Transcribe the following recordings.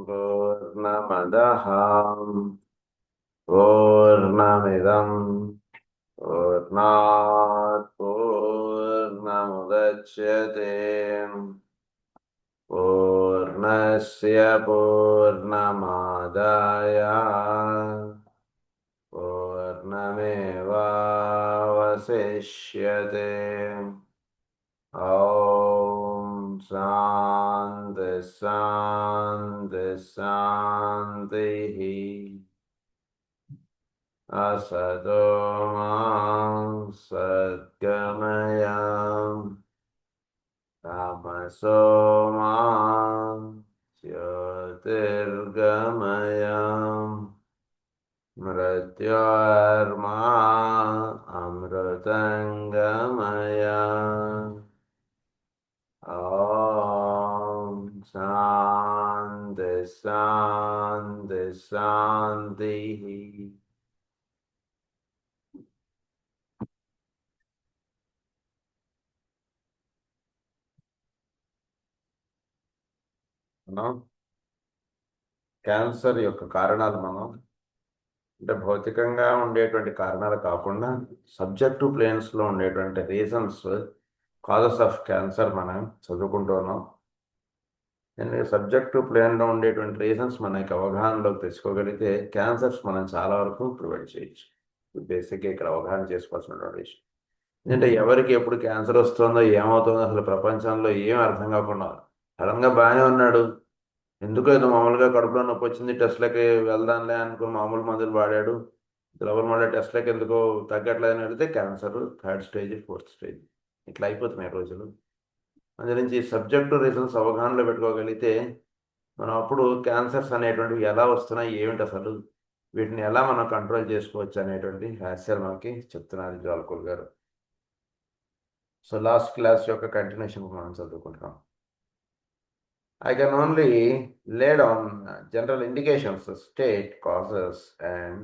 पूर्णमदः पूर्णमिदं पूर्णात् पूर्णमुदच्यते पूर्णस्य पूर्णमादाय पूर्णमेवावशिष्यते। ॐ शान्ति शान्ति शान्तिः। असतो मा सद्गमय तमसो मा ज्योतिर्गमय मृत्योर्मा अमृतङ्गमय। ॐ शान्ति शान्ति शान्तिः। మనం క్యాన్సర్ యొక్క కారణాలు అంటే భౌతికంగా ఉండేటువంటి కారణాలు కాకుండా సబ్జెక్టివ్ ప్లేన్స్లో ఉండేటువంటి రీజన్స్, కాజెస్ ఆఫ్ క్యాన్సర్ మనం చదువుకుంటూ ఉన్నాం. నేను సబ్జెక్టివ్ ప్లేన్లో ఉండేటువంటి రీజన్స్ మనకి అవగాహనలోకి తెచ్చుకోగలిగితే క్యాన్సర్స్ మనం చాలా వరకు ప్రివెంట్ చేయొచ్చు. బేసిక్గా ఇక్కడ అవగాహన చేసుకోవాల్సినటువంటి విషయం అంటే ఎవరికి ఎప్పుడు క్యాన్సర్ వస్తుందో ఏమవుతుందో అసలు ప్రపంచంలో ఏం అర్థం కాకుండా సడన్గా బాగానే ఉన్నాడు, ఎందుకో ఏదో మామూలుగా కడుపులో నొప్పి వచ్చింది, టెస్ట్లకి వెళ్దాంలే అనుకుని మామూలు మందులు వాడాడు, ద్రవం మళ్ళీ టెస్ట్లకి ఎందుకో తగ్గట్లేదని వెళితే cancer 3rd stage 4th stage ఇట్లా అయిపోతున్నాయి రోజులు. అందు నుంచి సబ్జెక్టు రీజన్స్ అవగాహనలో పెట్టుకోగలిగితే మనం అప్పుడు క్యాన్సర్స్ అనేటువంటివి ఎలా వస్తున్నాయి, ఏమిటి అసలు వీటిని ఎలా మనం కంట్రోల్ చేసుకోవచ్చు అనేటువంటి హాస్యాలు మనకి చెప్తున్నారు జ్వాలకూల్ గారు. సో లాస్ట్ క్లాస్ యొక్క కంటిన్యూషన్ మనం చదువుకుంటాం. I can only lay down general indications of state, causes, and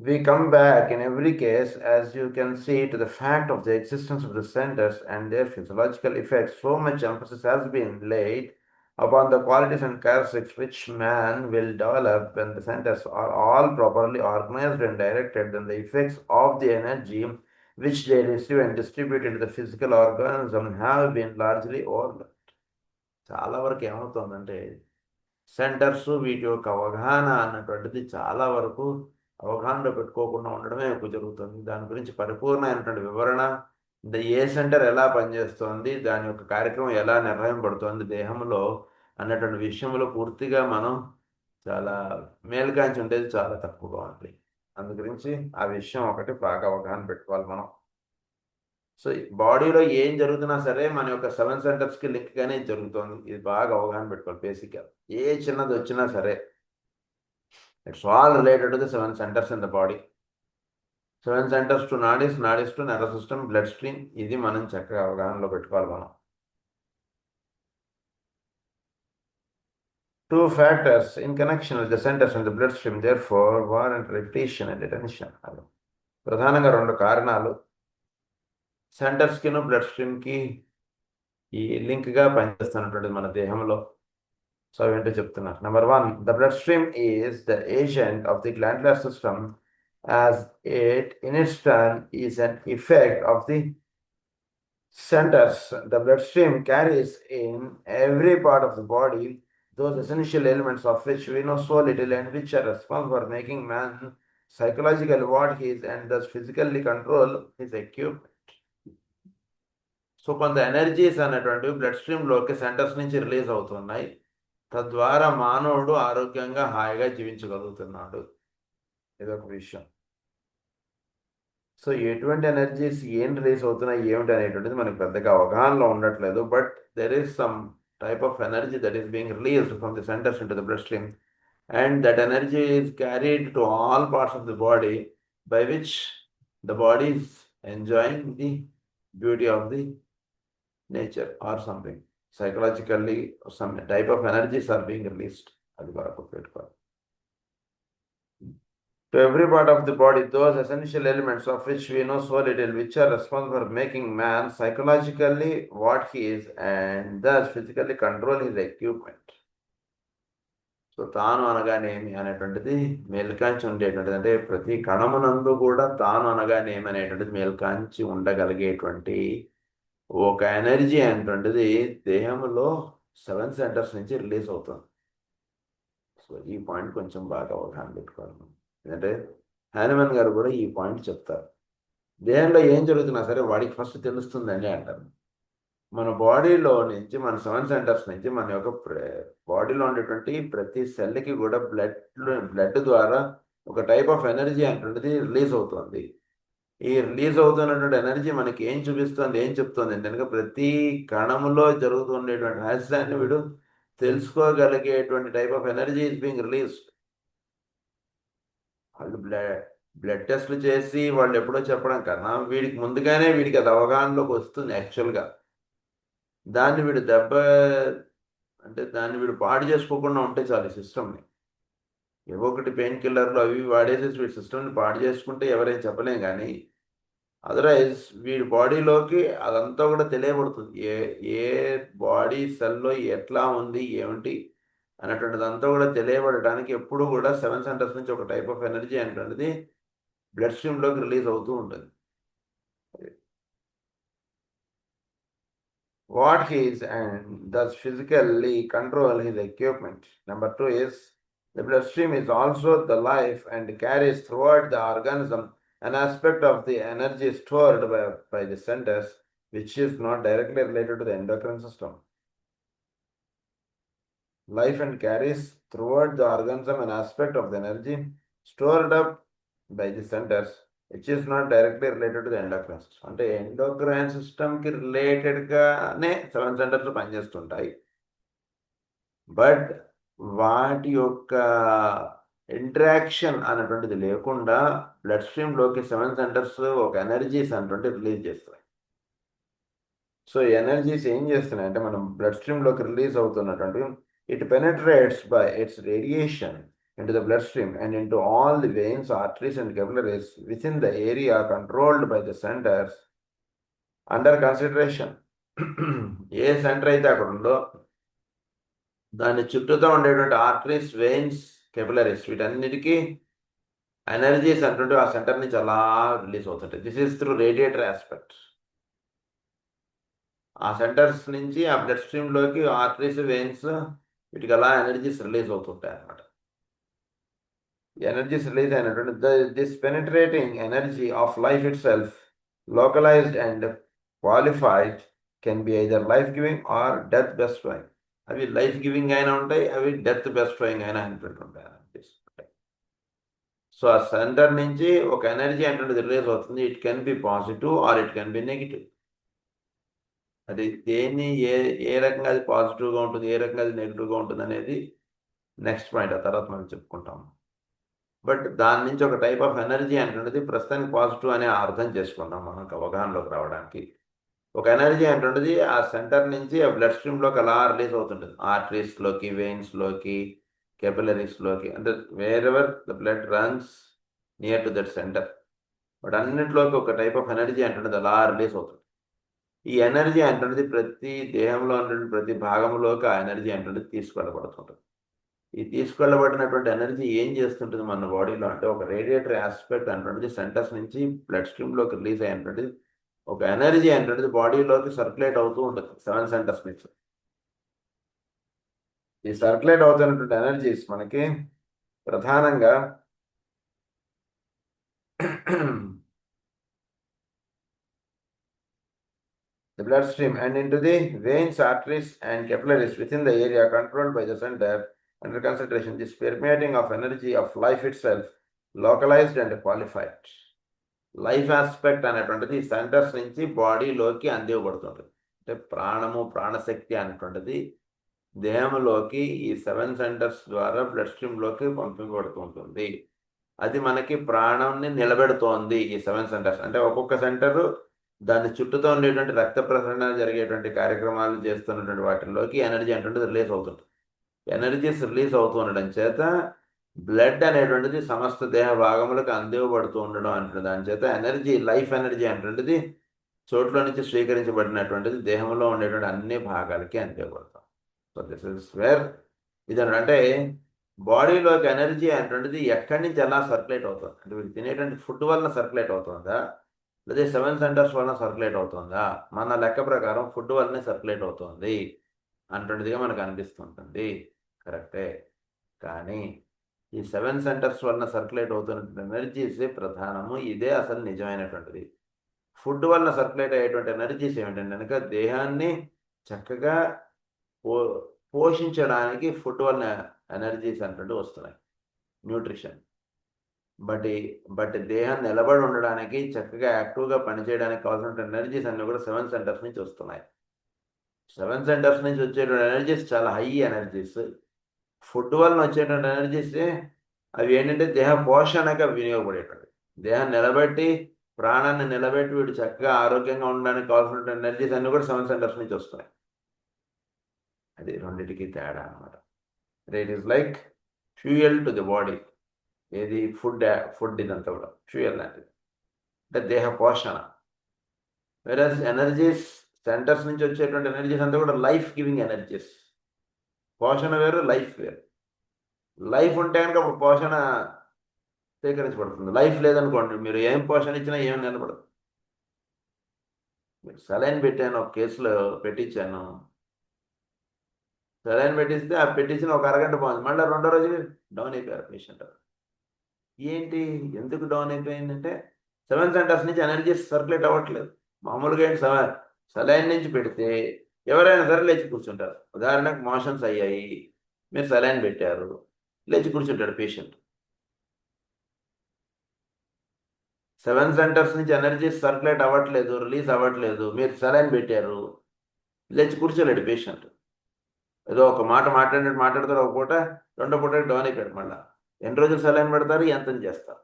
we come back in every case, as you can see, to the fact of the existence of the centers and their physiological effects. So much emphasis has been laid upon the qualities and characteristics which man will develop when the centers are all properly organized and directed, then the effects of the energy which they receive and distribute into the physical organism have been largely overlooked. చాలా వరకు ఏమవుతుందంటే centres వీటి యొక్క అవగాహన అన్నటువంటిది చాలా వరకు అవగాహనలో పెట్టుకోకుండా ఉండడమే ఎక్కువ జరుగుతుంది. దాని గురించి పరిపూర్ణమైనటువంటి వివరణ, ఏ సెంటర్ ఎలా పనిచేస్తోంది, దాని యొక్క కార్యక్రమం ఎలా నిర్వహింపబడుతోంది దేహంలో అన్నటువంటి విషయంలో పూర్తిగా మనం చాలా మేల్కాంచి ఉండేది చాలా తక్కువగా ఉంది. అందు గురించి ఆ విషయం ఒకటి బాగా అవగాహన పెట్టుకోవాలి మనం. సో బాడీలో ఏం జరుగుతున్నా సరే మన యొక్క 7 సెంటర్స్కి లింక్గానే జరుగుతుంది. ఇది బాగా అవగాహన పెట్టుకోవాలి. బేసిక్గా ఏ చిన్నది వచ్చినా సరే it's all related to the 7 centres in the body. 7 centres to nadis, nadis to nervous system, blood stream. ఇది మనం చక్కగా అవగాహనలో పెట్టుకోవాలి మనం. 2 factors in connection with the centers and the blood stream therefore warrant repetition and attention. ప్రధానంగా 2 కారణాలు సెంటర్స్కి blood స్ట్రీమ్కి ఈ లింక్గా పనిచేస్తున్నటువంటిది మన దేహంలో. సో ఏంటో చెప్తున్నారు. Number 1, the bloodstream is the agent of the glandular system, as it in its turn is an effect of the centers. The bloodstream carries in every part of the body those essential elements of which we know so little and which are responsible for making man psychologically what he is and thus physically control his equipment. So కొంత energies అనేటువంటివి blood స్ట్రీమ్లోకి centres నుంచి release అవుతున్నాయి. తద్వారా మానవుడు ఆరోగ్యంగా హాయిగా జీవించగలుగుతున్నాడు. ఇదొక విషయం. సో ఎటువంటి ఎనర్జీస్ ఏం రిలీజ్ అవుతున్నాయి ఏమిటి అనేటువంటిది మనకి పెద్దగా అవగాహనలో ఉండట్లేదు. But there is some type of energy that is being released from the centres into the blood stream, and that energy is carried to all parts of the body, by which the body is enjoying the beauty of the nature or something. Psychologically, some type of energies are being released. అది వరకు పెట్టుకోవాలి. To every part of the body, those essential elements of which we know so little, which are responsible for making man psychologically what he is and thus physically control his equipment. So తాను అనగానేమి అనేటువంటిది మేల్కాంచి ఉండేటువంటిది, అంటే ప్రతి కణమునందు కూడా తాను అనగానేమి అనేటువంటిది మేల్కాంచి ఉండగలిగేటువంటి ఒక ఎనర్జీ అనేటువంటిది దేహంలో 7 సెంటర్స్ నుంచి రిలీజ్ అవుతుంది. సో ఈ పాయింట్ కొంచెం బాగా అవగాహన పెట్టుకోవాలి. ఎందుకంటే హానిమన్ గారు కూడా ఈ పాయింట్ చెప్తారు. దేహంలో ఏం జరుగుతున్నా సరే వాడికి ఫస్ట్ తెలుస్తుందని అంటారు. మన బాడీలో నుంచి మన 7 సెంటర్స్ నుంచి మన యొక్క బాడీలో ఉండేటువంటి ప్రతి సెల్కి కూడా బ్లడ్ ద్వారా ఒక టైప్ ఆఫ్ ఎనర్జీ అనేటువంటిది రిలీజ్ అవుతుంది. ఈ రిలీజ్ అవుతున్నటువంటి ఎనర్జీ మనకి ఏం చూపిస్తుంది, ఏం చెప్తుంది అంటే ప్రతి కణములో జరుగుతుండేటువంటి రహస్యాన్ని వీడు తెలుసుకోగలిగేటువంటి type of energy is being release. వాళ్ళు బ్లడ్ టెస్ట్లు చేసి వాళ్ళు ఎప్పుడో చెప్పడం కన్నా వీడికి ముందుగానే వీడికి అది అవగాహనలోకి వస్తుంది యాక్చువల్గా. దాన్ని వీడు దాన్ని వీడు పాడు చేసుకోకుండా ఉంటే చాలు సిస్టమ్ని. ఏవో ఒకటి పెయిన్ కిల్లర్లు అవి వాడేసేసి వీడి సిస్టమ్ని పాడు చేసుకుంటే ఎవరేం చెప్పలేం, కానీ అదర్వైజ్ వీడి బాడీలోకి అదంతా కూడా తెలియబడుతుంది. ఏ బాడీ సెల్లో ఎట్లా ఉంది ఏమిటి అనేటువంటిదంతా కూడా తెలియబడటానికి ఎప్పుడు కూడా 7 సెంటర్స్ నుంచి ఒక టైప్ ఆఫ్ ఎనర్జీ అనేటువంటిది బ్లడ్ స్ట్రీమ్లోకి రిలీజ్ అవుతూ ఉంటుంది. What he is and thus physically control his equipment. Number 2 is the bloodstream is also the life and carries throughout the organism an aspect of the energy stored by the centers, which is not directly related to the endocrine system. Life and carries throughout the organism an aspect of the energy stored up by the centers, which is not directly related to the endocrine system. అంటే endocrine సిస్టమ్కి రిలేటెడ్గానే 7 centres పనిచేస్తుంటాయి, but వాటి యొక్క interaction అనేటువంటిది లేకుండా blood స్ట్రీమ్లోకి 7 centres ఒక energies అనేటువంటి release చేస్తాయి. So energies ఏం చేస్తున్నాయి అంటే మనం బ్లడ్ స్ట్రీమ్లోకి రిలీజ్ అవుతున్నటువంటి it penetrates by its radiation into the bloodstream and into all the veins, arteries and capillaries within the area controlled by the centers under consideration. A centre అయితే అక్కడ ఉందో దాని చుట్టూతో ఉండేటువంటి ఆర్టరీస్, వెయిన్స్, కెపిలరీస్ వీటన్నిటికీ energies అంటుంటే ఆ సెంటర్ నుంచి అలా రిలీజ్ అవుతుంటాయి. This is through radiator aspect. ఆ సెంటర్స్ నుంచి ఆ బ్లడ్ స్ట్రీమ్లోకి ఆర్టరీస్, వెయిన్స్ వీటికి అలా ఎనర్జీస్ రిలీజ్ అవుతుంటాయి అన్నమాట. ఎనర్జీస్ రిలీజ్ అయినటువంటి this penetrating energy of life itself localized and qualified can be either life giving or death destroying. అవి life giving అయినా ఉంటాయి, అవి డెత్ బెస్ట్రాయింగ్ అయినా అనిపెట్టుంటాయి. సో ఆ సెంటర్ నుంచి ఒక ఎనర్జీ అంటే రిలీజ్ అవుతుంది. It can be positive or it can be negative. అది దేన్ని ఏ రకంగా అది పాజిటివ్గా ఉంటుంది, ఏ రకంగా అది నెగిటివ్గా ఉంటుంది అనేది నెక్స్ట్ పాయింట్, ఆ తర్వాత మనం చెప్పుకుంటాం. బట్ దాని నుంచి ఒక టైప్ ఆఫ్ ఎనర్జీ అంటున్నది ప్రస్తుతానికి పాజిటివ్ అనే అర్థం చేసుకుందాం మనకు అవగాహనలోకి రావడానికి. ఒక ఎనర్జీ అంటున్నది ఆ సెంటర్ నుంచి ఆ బ్లడ్ స్ట్రీమ్లోకి అలా రిలీజ్ అవుతుంటుంది. ఆర్టరీస్లోకి, వెయిన్స్లోకి, కెపిలరీస్లోకి, అంటే wherever the blood runs near to that centre, but అన్నింటిలోకి ఒక టైప్ ఆఫ్ ఎనర్జీ అంటున్నది అలా రిలీజ్ అవుతుంది. ఈ ఎనర్జీ అంటున్నది ప్రతి దేహంలో ఉన్నటువంటి ప్రతి భాగంలోకి ఆ ఎనర్జీ అంటున్నది తీసుకెళ్ళబడుతుంటుంది. ఈ తీసుకెళ్ళబడినటువంటి ఎనర్జీ ఏం చేస్తుంటుంది మన బాడీలో అంటే ఒక రేడియేటర్ ఆస్పెక్ట్ అంటున్నది సెంటర్స్ నుంచి బ్లడ్ స్ట్రీమ్లోకి రిలీజ్ అయినటువంటిది ఒక ఎనర్జీ అంటున్నది బాడీలోకి సర్క్యులేట్ అవుతూ ఉంటుంది 7 సెంటర్స్ నుంచి. ఈ సర్క్యులేట్ అవుతున్నటువంటి ఎనర్జీస్ మనకి ప్రధానంగా the bloodstream and into the veins, arteries and capillaries within the area controlled by the center under concentration. This permeating of energy of life itself localized and qualified. Life aspect అనేటువంటిది centres నుంచి బాడీలోకి అందివ్వబడుతుంటుంది. అంటే ప్రాణము, ప్రాణశక్తి అనేటువంటిది దేహంలోకి ఈ 7 centres ద్వారా blood స్ట్రీమ్లోకి పంపించబడుతుంటుంది. అది మనకి ప్రాణాన్ని నిలబెడుతోంది. ఈ 7 సెంటర్స్ అంటే ఒక్కొక్క సెంటరు దాని చుట్టూతో ఉండేటువంటి రక్త ప్రసరణ జరిగేటువంటి కార్యక్రమాలు చేస్తున్నటువంటి వాటిల్లోకి ఎనర్జీ అంటే రిలీజ్ అవుతుంది. ఎనర్జీస్ రిలీజ్ అవుతూ ఉండడం చేత బ్లడ్ అనేటువంటిది సమస్త దేహ భాగములకు అందివ్వబడుతూ ఉండడం అంటే దాని చేత ఎనర్జీ, లైఫ్ ఎనర్జీ అనేటువంటిది చోట్ల నుంచి స్వీకరించబడినటువంటిది దేహంలో ఉండేటువంటి అన్ని భాగాలకి అందివ్వబడతాం. సో దిస్ ఇస్ వేర్ ఇది అంటే బాడీలోకి ఎనర్జీ అనేటువంటిది ఎక్కడి నుంచి ఎలా సర్క్యులేట్ అవుతుంది అంటే వీళ్ళు తినేటువంటి ఫుడ్ వలన సర్క్యులేట్ అవుతుందా, లేదా 7 సెంటర్స్ వలన సర్క్యులేట్ అవుతుందా? మన లెక్క ప్రకారం ఫుడ్ వల్లనే సర్క్యులేట్ అవుతుంది అన్నటువంటిదిగా మనకు అనిపిస్తుంటుంది. కరెక్టే. కానీ ఈ 7 సెంటర్స్ వలన సర్క్యులేట్ అవుతున్న ఎనర్జీస్ ప్రధానము. ఇదే అసలు నిజమైనటువంటిది. ఫుడ్ వలన సర్క్యులేట్ అయ్యేటువంటి ఎనర్జీస్ ఏమిటంటే కనుక దేహాన్ని చక్కగా పో పోషించడానికి ఫుడ్ వలన ఎనర్జీస్ అంటూ వస్తున్నాయి, న్యూట్రిషన్. బట్ దేహం నిలబడి ఉండడానికి, చక్కగా యాక్టివ్గా పనిచేయడానికి కావాల్సిన ఎనర్జీస్ అన్నీ కూడా 7 సెంటర్స్ నుంచి వస్తున్నాయి. 7 సెంటర్స్ నుంచి వచ్చేటువంటి ఎనర్జీస్ చాలా హై ఎనర్జీస్. ఫుడ్ వలన వచ్చేటువంటి ఎనర్జీస్ అవి ఏంటంటే దేహ పోషణగా వినియోగపడేటువంటి, దేహం నిలబెట్టి ప్రాణాన్ని నిలబెట్టి వీడు చక్కగా ఆరోగ్యంగా ఉండడానికి కావాల్సిన ఎనర్జీస్ అన్నీ కూడా 7 సెంటర్స్ నుంచి వస్తున్నాయి. అది రెండింటికి తేడా అనమాట. It is like fuel to the body. ఏది ఫుడ్ ఇదంతా కూడా ఫ్యూయల్ లాంటిది అంటే దేహ పోషణ. వెరస్ ఎనర్జీస్ సెంటర్స్ నుంచి వచ్చేటువంటి ఎనర్జీస్ అంతా కూడా లైఫ్ గివింగ్ ఎనర్జీస్. పోషణ వేరు, లైఫ్ వేరు. లైఫ్ ఉంటే కనుక అప్పుడు పోషణ స్వీకరించబడుతుంది. లైఫ్ లేదనుకోండి, మీరు ఏం పోషణ ఇచ్చినా ఏం నిలబడదు. మీరు సెలైన్ పెట్టాను, ఒక కేసులో పెట్టించాను. సెలైన్ పెట్టిస్తే ఆ పెట్టించిన ఒక అరగంట బాగుంది, మళ్ళీ రెండో రోజు డౌన్ అయిపోయారు పేషెంట్. ఏంటి, ఎందుకు డౌన్ అయిపోయిందంటే 7 సెంటర్స్ నుంచి ఎనర్జీ సర్క్యులేట్ అవ్వట్లేదు. మామూలుగా ఏంటి, సెలైన్ నుంచి పెడితే ఎవరైనా సరే లేచి కూర్చుంటారు. ఉదాహరణకు మోషన్స్ అయ్యాయి, మీరు సెలైన్ పెట్టారు, లేచి కూర్చుంటాడు పేషెంట్. 7 సెంటర్స్ నుంచి ఎనర్జీ సర్క్యులేట్ అవ్వట్లేదు, రిలీజ్ అవ్వట్లేదు, మీరు సెలైన్ పెట్టారు, లేచి కూర్చోలేడు పేషెంట్. ఏదో ఒక మాట మాట్లాడుతారు ఒక పూట, రెండో పూట డౌన్ అయిపోయాడు. మళ్ళీ ఎన్ని రోజులు సెలైన్ పెడతారు, ఎంత చేస్తారు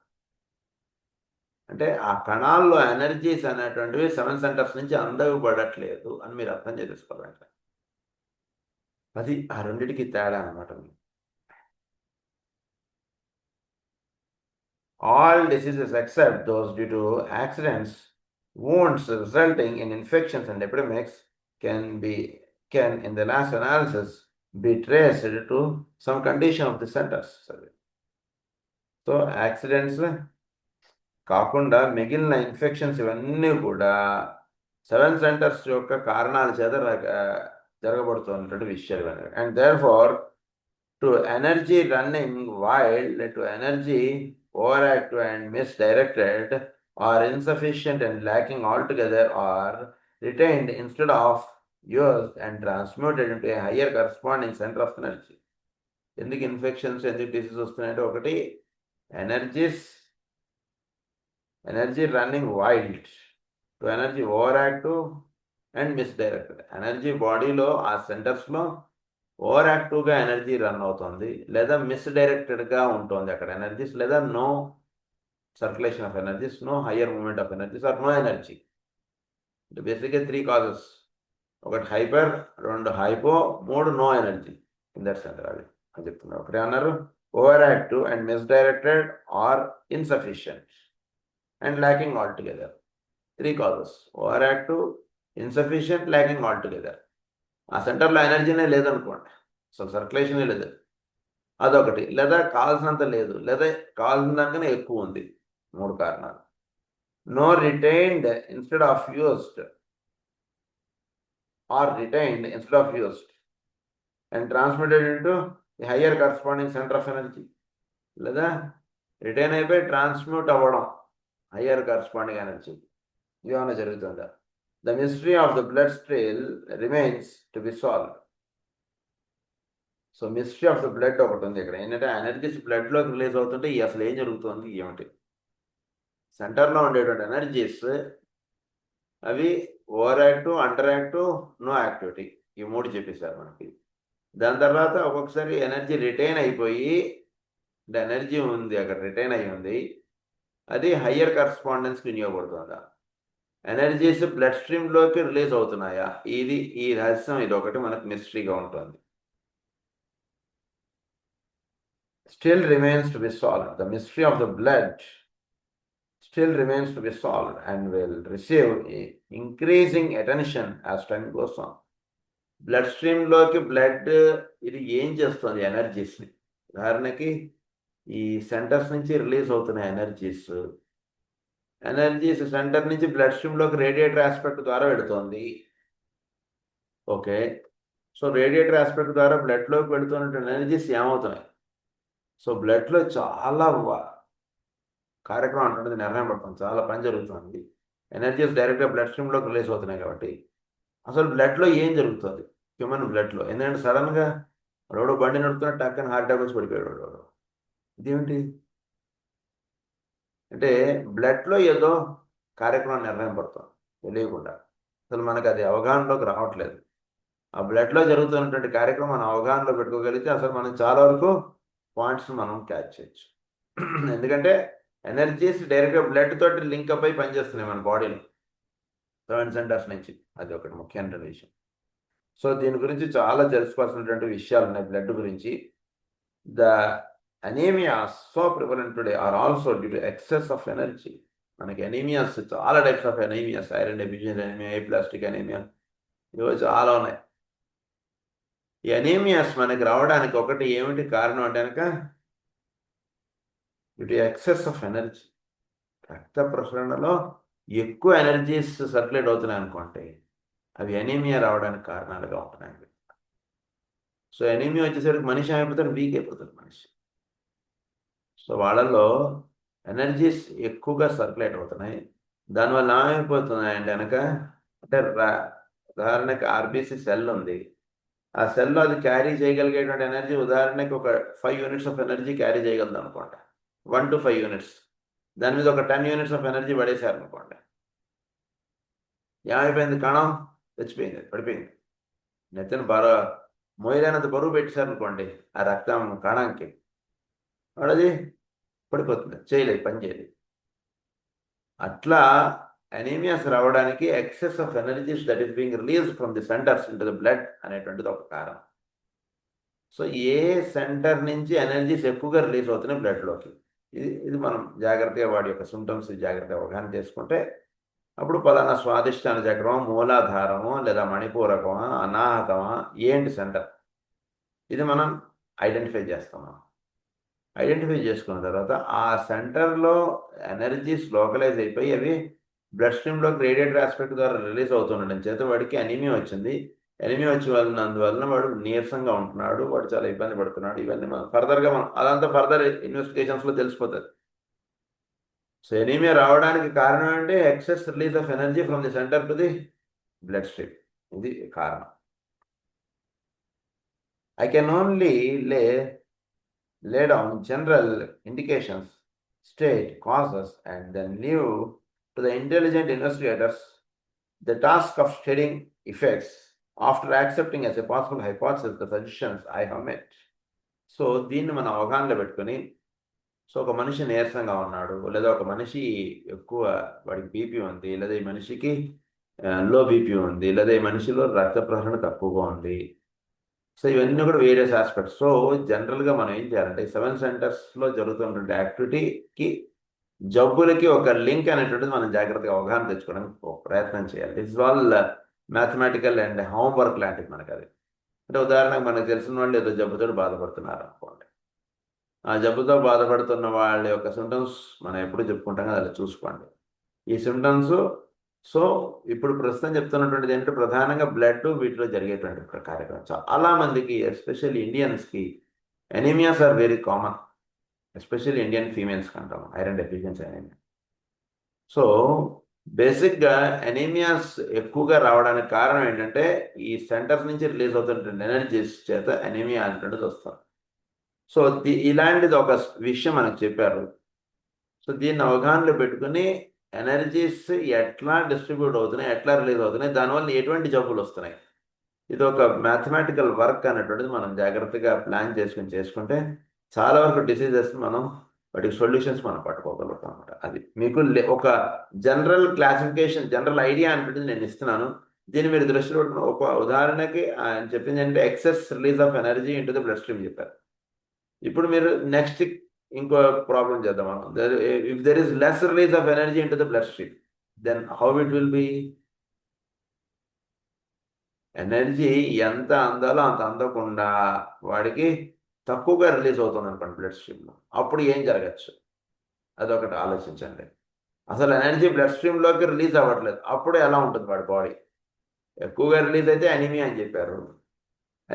అంటే ఆ కణాల్లో ఎనర్జీస్ అనేటువంటివి 7 సెంటర్స్ నుంచి అందకపోవట్లేదు అని మీరు అర్థం చేసుకోవాలంట. అది ఆ రెండింటికి తేడా అనమాట. All diseases except those due to accidents, wounds resulting in infections and epidemics can in the last analysis be traced to some condition of the centers. So accidents కాకుండా మిగిలిన ఇన్ఫెక్షన్స్ ఇవన్నీ కూడా 7 సెంటర్స్ యొక్క కారణాల చేత జరగబడుతున్నటువంటి విషయాలు. And there for two energy running wild, two energy over active and misdirected or insufficient and lacking altogether or retained instead of used and transmuted into a higher corresponding centre of energy. ఎందుకు infections, ఎందుకు disease వస్తున్నాయంటే ఒకటి energy running wild, two energy over active and misdirected. Energy బాడీలో ఆ సెంటర్స్లో over యాక్టివ్గా energy run అవుతుంది, లేదా మిస్డైరెక్టెడ్గా ఉంటుంది అక్కడ ఎనర్జీస్, లేదా no circulation of energies, no higher movement of energies or no energy. అంటే బేసిక్గా 3 కాజెస్. ఒకటి hyper, 2 hypo, 3 no energy in that centre. అది అని చెప్తున్నారు. ఒకటి అన్నారు over active and misdirected or insufficient and lacking altogether. 3 causes: overactive, insufficient, lacking altogether. ఆ సెంటర్లో ఎనర్జీనే లేదనుకోండి, అసలు సర్క్యులేషనే లేదు, అదొకటి. లేదా కావాల్సినంత లేదు, లేదా కావాల్సిన దానికన్నా ఎక్కువ ఉంది. 3 కారణాలు. No retained instead of used or retained instead of used and transmitted into higher corresponding centre of energy, లేదా రిటైన్ అయిపోయి ట్రాన్స్మ్యూట్ అవ్వడం హయ్యర్ కరస్పాండింగ్ ఎనర్జీ. ఇవేమైనా జరుగుతుందా? The mystery of the blood still remains to be solved. So mystery of the blood ఒకటి ఉంది ఇక్కడ. ఏంటంటే energies బ్లడ్లోకి release అవుతుంటే అసలు ఏం జరుగుతుంది ఏమిటి? సెంటర్లో ఉండేటువంటి ఎనర్జీస్ అవి over active, under active, no activity, ఈ 3 చెప్పేశారు మనకి. దాని తర్వాత ఒక్కొక్కసారి ఎనర్జీ రిటైన్ అయిపోయి, ఎనర్జీ ఉంది అక్కడ రిటైన్ అయి ఉంది, అది హయ్యర్ కరస్పాండెన్స్కి వినియోగపడుతుందా? ఎనర్జీస్ బ్లడ్ స్ట్రీమ్లోకి రిలీజ్ అవుతున్నాయా? ఈ రహస్యం ఇది ఒకటి మనకు మిస్టరీగా ఉంటుంది. still remains to be solved. The mystery of the blood still remains to be solved and will receive increasing attention as time goes on. Blood స్ట్రీమ్లోకి బ్లడ్ ఇది ఏం చేస్తుంది ఎనర్జీస్ని? ఉదాహరణకి ఈ సెంటర్స్ నుంచి రిలీజ్ అవుతున్న ఎనర్జీస్ సెంటర్ నుంచి బ్లడ్ స్ట్రీమ్లోకి రేడియేటర్ ఆస్పెక్ట్ ద్వారా వెళుతోంది. ఓకే, సో రేడియేటర్ ఆస్పెక్ట్ ద్వారా బ్లడ్లోకి వెళుతున్న ఎనర్జీస్ ఏమవుతున్నాయి? సో బ్లడ్లో చాలా కార్యక్రమం అంటున్నది నిర్ణయం పడుతుంది, చాలా పని జరుగుతుంది. ఎనర్జీస్ డైరెక్ట్గా బ్లడ్ స్ట్రీమ్లోకి రిలీజ్ అవుతున్నాయి కాబట్టి అసలు బ్లడ్లో ఏం జరుగుతుంది హ్యూమన్ బ్లడ్లో? ఎందుకంటే సడన్గా ఎవడో బండి నడుపుతున్న టక్కని హార్ట్ అటాక్ వచ్చి పడిపోయాడు. ఇదేమిటి అంటే బ్లడ్లో ఏదో కార్యక్రమం నిర్ణయం పడుతుంది తెలియకుండా. అసలు మనకు అది అవగాహనలోకి రావట్లేదు. ఆ బ్లడ్లో జరుగుతున్నటువంటి కార్యక్రమం మనం అవగాహనలో పెట్టుకోగలిగితే అసలు మనం చాలా వరకు పాయింట్స్ మనం క్యాచ్ చేయొచ్చు. ఎందుకంటే ఎనర్జీస్ డైరెక్ట్గా బ్లడ్ తోటి లింక్ అప్ అయి పనిచేస్తున్నాయి మన బాడీలో, 7 సెంటర్స్ నుంచి. అది ఒకటి ముఖ్యమైన విషయం. సో దీని గురించి చాలా తెలుసుకోవాల్సినటువంటి విషయాలు ఉన్నాయి బ్లడ్ గురించి. The anaemia so prevalent today are also due to excess of energy. మనకి అనీమియాస్ చాలా types of anaemias, iron deficiency anaemia, plastic anaemia, ఇవి చాలా ఉన్నాయి. ఈ అనీమియాస్ మనకి రావడానికి ఒకటి ఏమిటి కారణం అంటే కనుక due to excess of energy. రక్త ప్రసరణలో ఎక్కువ ఎనర్జీస్ సర్క్యులేట్ అవుతున్నాయి అనుకోండి, అవి అనీమియా రావడానికి కారణాలుగా ఉంటున్నాయి. సో అనీమియా వచ్చేసరికి మనిషి అయిపోతాడు, వీక్ అయిపోతాడు మనిషి. సో వాళ్ళల్లో ఎనర్జీస్ ఎక్కువగా సర్క్యులేట్ అవుతున్నాయి. దానివల్ల ఏమైపోతున్నాయి అంటే కనుక, అంటే ఉదాహరణకి ఆర్బీసీ సెల్ ఉంది, ఆ సెల్లో అది క్యారీ చేయగలిగేటువంటి ఎనర్జీ ఉదాహరణకి ఒక 5 యూనిట్స్ ఆఫ్ ఎనర్జీ క్యారీ చేయగలదు అనుకోండి, 1 to 5 యూనిట్స్. దాని మీద ఒక 10 యూనిట్స్ ఆఫ్ ఎనర్జీ పడేశారు అనుకోండి, ఏమైపోయింది? కణం చచ్చిపోయింది, పడిపోయింది. నెత్తిన మోయలేనంత బరువు పెట్టేశారు అనుకోండి ఆ రక్తం కణానికి, వాడది పడిపోతుంది, చేయలేదు, పని చేయలేదు. అట్లా అనీమియాస్ రావడానికి excess of energies that is being released from the centres into the blood అనేటువంటిది ఒక కారణం. సో ఏ సెంటర్ నుంచి ఎనర్జీస్ ఎక్కువగా రిలీజ్ అవుతున్నాయి బ్లడ్లోకి, ఇది మనం జాగ్రత్తగా వాడి యొక్క సిమ్టమ్స్ జాగ్రత్తగా అవగాహన చేసుకుంటే అప్పుడు పలానా స్వాదిష్టాన చక్రమా, మూలాధారమో, లేదా మణిపూరకమా, అనాహతమా, ఏంటి సెంటర్, ఇది మనం ఐడెంటిఫై చేస్తున్నాం. ఐడెంటిఫై చేసుకున్న తర్వాత ఆ సెంటర్లో ఎనర్జీస్ లోకలైజ్ అయిపోయి అవి బ్లడ్ స్ట్రీమ్లోకి రేడియేటర్ ఆస్పెక్ట్ ద్వారా రిలీజ్ అవుతుండడం చేత వాడికి అనీమియా వచ్చింది. అనీమియా వచ్చి అందువలన వాడు నీరసంగా ఉంటున్నాడు, వాడు చాలా ఇబ్బంది పడుతున్నాడు. ఇవన్నీ మనం ఫర్దర్గా అదంతా ఫర్దర్ ఇన్వెస్టిగేషన్స్లో తెలిసిపోతుంది. సో ఎనీమియా రావడానికి కారణం అంటే excess release of energy from the centre to the blood stream, ఇది కారణం. I can only lay down general indications, state causes, and then leave to the intelligent investigators the task of studying effects after accepting as a possible hypothesis the suggestions I have made. So దీన్ని మనం అవగాహనలో పెట్టుకొని, so ఒక మనిషి నీరసంగా ఉన్నాడు, లేదా ఒక మనిషి ఎక్కువ వాడికి బీపీ ఉంది, లేదా ఈ మనిషికి లో బీపీ ఉంది, లేదా ఈ మనిషిలో రక్త ప్రసరణ తక్కువగా ఉంది. సో ఇవన్నీ కూడా వేరియస్ ఆస్పెక్ట్స్. సో జనరల్గా మనం ఏం చేయాలంటే 7 సెంటర్స్లో జరుగుతున్నటువంటి యాక్టివిటీకి జబ్బులకి ఒక లింక్ అనేటువంటిది మనం జాగ్రత్తగా అవగాహన తెచ్చుకోవడానికి ప్రయత్నం చేయాలి. It's all mathematical and homework లాంటిది మనకు. అది అంటే ఉదాహరణకు మనకు తెలిసిన వాళ్ళు ఏదో జబ్బుతో బాధపడుతున్నారు అనుకోండి, ఆ జబ్బుతో బాధపడుతున్న వాళ్ళ యొక్క సిమ్టమ్స్ మనం ఎప్పుడు చెప్పుకుంటాం కదా, అలా చూసుకోండి ఈ సిమ్టమ్స్. సో ఇప్పుడు ప్రస్తుతం చెప్తున్నటువంటిది ఏంటంటే ప్రధానంగా బ్లడ్ వీటిలో జరిగేటువంటి కార్యక్రమం. చాలా మందికి ఎస్పెషల్లీ ఇండియన్స్కి anaemias are very common, especially Indian ఫీమేల్స్కి అంటాం ఐరన్ డెఫిషియన్సీ అనీమియా. సో బేసిక్గా ఎనీమియాస్ ఎక్కువగా రావడానికి కారణం ఏంటంటే ఈ సెంటర్స్ నుంచి రిలీజ్ అవుతున్న ఎనర్జీస్ చేత ఎనీమియా అనేటువంటిది వస్తుంది. సో ఇలాంటిది ఒక విషయం మనకు చెప్పారు. సో దీన్ని అవగాహనలో పెట్టుకుని ఎనర్జీస్ ఎట్లా డిస్ట్రిబ్యూట్ అవుతున్నాయి, ఎట్లా రిలీజ్ అవుతున్నాయి, దానివల్ల ఎటువంటి జబ్బులు వస్తున్నాయి, ఇది ఒక మ్యాథమెటికల్ వర్క్ అనేటువంటిది మనం జాగ్రత్తగా ప్లాన్ చేసుకుంటే చాలా వరకు డిసీజెస్ మనం వాటికి సొల్యూషన్స్ మనం పట్టుకోగలుగుతాం అనమాట. అది మీకు ఒక జనరల్ క్లాసిఫికేషన్, జనరల్ ఐడియా అనేటువంటిది నేను ఇస్తున్నాను. దీన్ని మీరు దృష్టిలో పెట్టుకుని ఒక ఉదాహరణకి ఆయన చెప్పింది అంటే excess release of energy into the blood stream చెప్పారు. ఇప్పుడు మీరు నెక్స్ట్ ఇంకో ప్రాబ్లం చేద్దాం మనం. If there is less release of energy in to the blood stream, then how it will be? Energy ఎంత అందాలో అంత అందకుండా వాడికి తక్కువగా రిలీజ్ అవుతుంది అనుకోండి బ్లడ్ స్ట్రీమ్లో, అప్పుడు ఏం జరగచ్చు? అదొకటి ఆలోచించండి. అసలు ఎనర్జీ బ్లడ్ స్ట్రీమ్లోకి రిలీజ్ అవ్వట్లేదు, అప్పుడు ఎలా ఉంటుంది వాడి బాడీ? ఎక్కువగా రిలీజ్ అయితే అనీమియా అని చెప్పారు.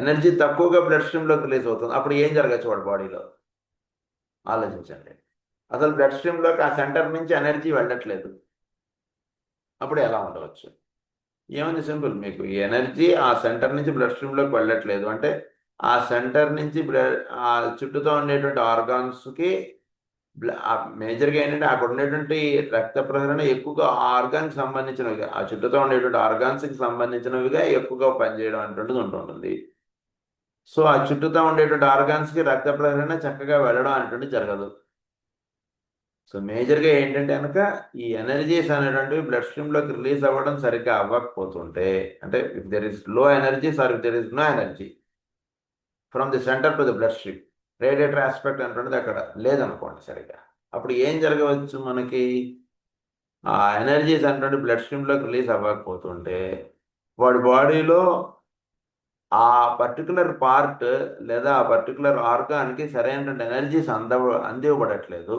ఎనర్జీ తక్కువగా బ్లడ్ స్ట్రీమ్లోకి రిలీజ్ అవుతుంది, అప్పుడు ఏం జరగచ్చు వాడి బాడీలో? ఆలోచించండి. అసలు బ్లడ్ స్ట్రీమ్లోకి ఆ సెంటర్ నుంచి ఎనర్జీ వెళ్ళట్లేదు, అప్పుడు ఎలా ఉండవచ్చు? ఏముంది, సింపుల్. మీకు ఈ ఎనర్జీ ఆ సెంటర్ నుంచి బ్లడ్ స్ట్రీమ్లోకి వెళ్ళట్లేదు అంటే ఆ సెంటర్ నుంచి ఆ చుట్టూతో ఉండేటువంటి ఆర్గాన్స్కి మేజర్గా ఏంటంటే అక్కడ ఉండేటువంటి రక్త ప్రసరణ ఎక్కువగా ఆ ఆర్గాన్కి సంబంధించినవిగా, ఆ చుట్టూతో ఉండేటువంటి ఆర్గాన్స్కి సంబంధించినవిగా ఎక్కువగా పనిచేయడం అనేటువంటిది ఉంటుంది. సో ఆ చుట్టూతో ఉండేటువంటి ఆర్గాన్స్కి రక్త ప్రసరణ చక్కగా వెళ్ళడం అనేటువంటి జరగదు. సో మేజర్గా ఏంటంటే కనుక ఈ ఎనర్జీస్ అనేటువంటివి బ్లడ్ స్ట్రీమ్లోకి రిలీజ్ అవ్వడం సరిగ్గా అవ్వకపోతుంటే, అంటే if there is low energies or if there is no energy from the centre to the blood stream, radiator aspect అనేటువంటిది అక్కడ లేదనుకోండి సరిగ్గా, అప్పుడు ఏం జరగవచ్చు మనకి? ఆ ఎనర్జీస్ అనేటువంటి బ్లడ్ స్ట్రీమ్లోకి రిలీజ్ అవ్వకపోతుంటే వాడి బాడీలో ఆ పర్టికులర్ పార్ట్ లేదా ఆ పర్టికులర్ ఆర్గాన్కి సరైనటువంటి ఎనర్జీస్ అందివ్వబడట్లేదు.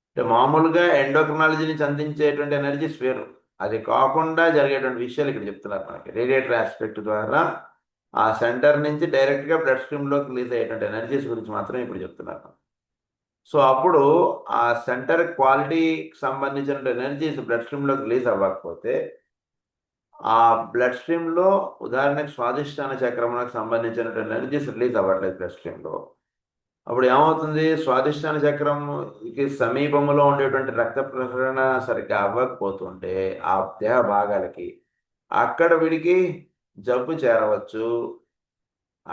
అంటే మామూలుగా ఎండోక్రినాలజీ నుంచి అందించేటువంటి ఎనర్జీస్ వేరు, అది కాకుండా జరిగేటువంటి విషయాలు ఇక్కడ చెప్తున్నారు మనకి. రేడియేటర్ ఆస్పెక్ట్ ద్వారా ఆ సెంటర్ నుంచి డైరెక్ట్గా బ్లడ్ స్ట్రీమ్లోకి రిలీజ్ అయ్యేటువంటి ఎనర్జీస్ గురించి మాత్రమే ఇప్పుడు చెప్తున్నారు. సో అప్పుడు ఆ సెంటర్ క్వాలిటీకి సంబంధించిన ఎనర్జీస్ బ్లడ్ స్ట్రీమ్లోకి రిలీజ్ అవ్వకపోతే ఆ బ్లడ్ స్ట్రీమ్లో ఉదాహరణకు స్వాదిష్టాన చక్రములకు సంబంధించిన ఎనర్జీస్ రిలీజ్ అవ్వట్లేదు బ్లడ్ స్ట్రీమ్లో, అప్పుడు ఏమవుతుంది? స్వాదిష్టాన చక్రంకి సమీపంలో ఉండేటువంటి రక్త ప్రసరణ సరిగ్గా అవ్వకపోతుంటే ఆ దేహ భాగాలకి అక్కడ వీడికి జబ్బు చేరవచ్చు,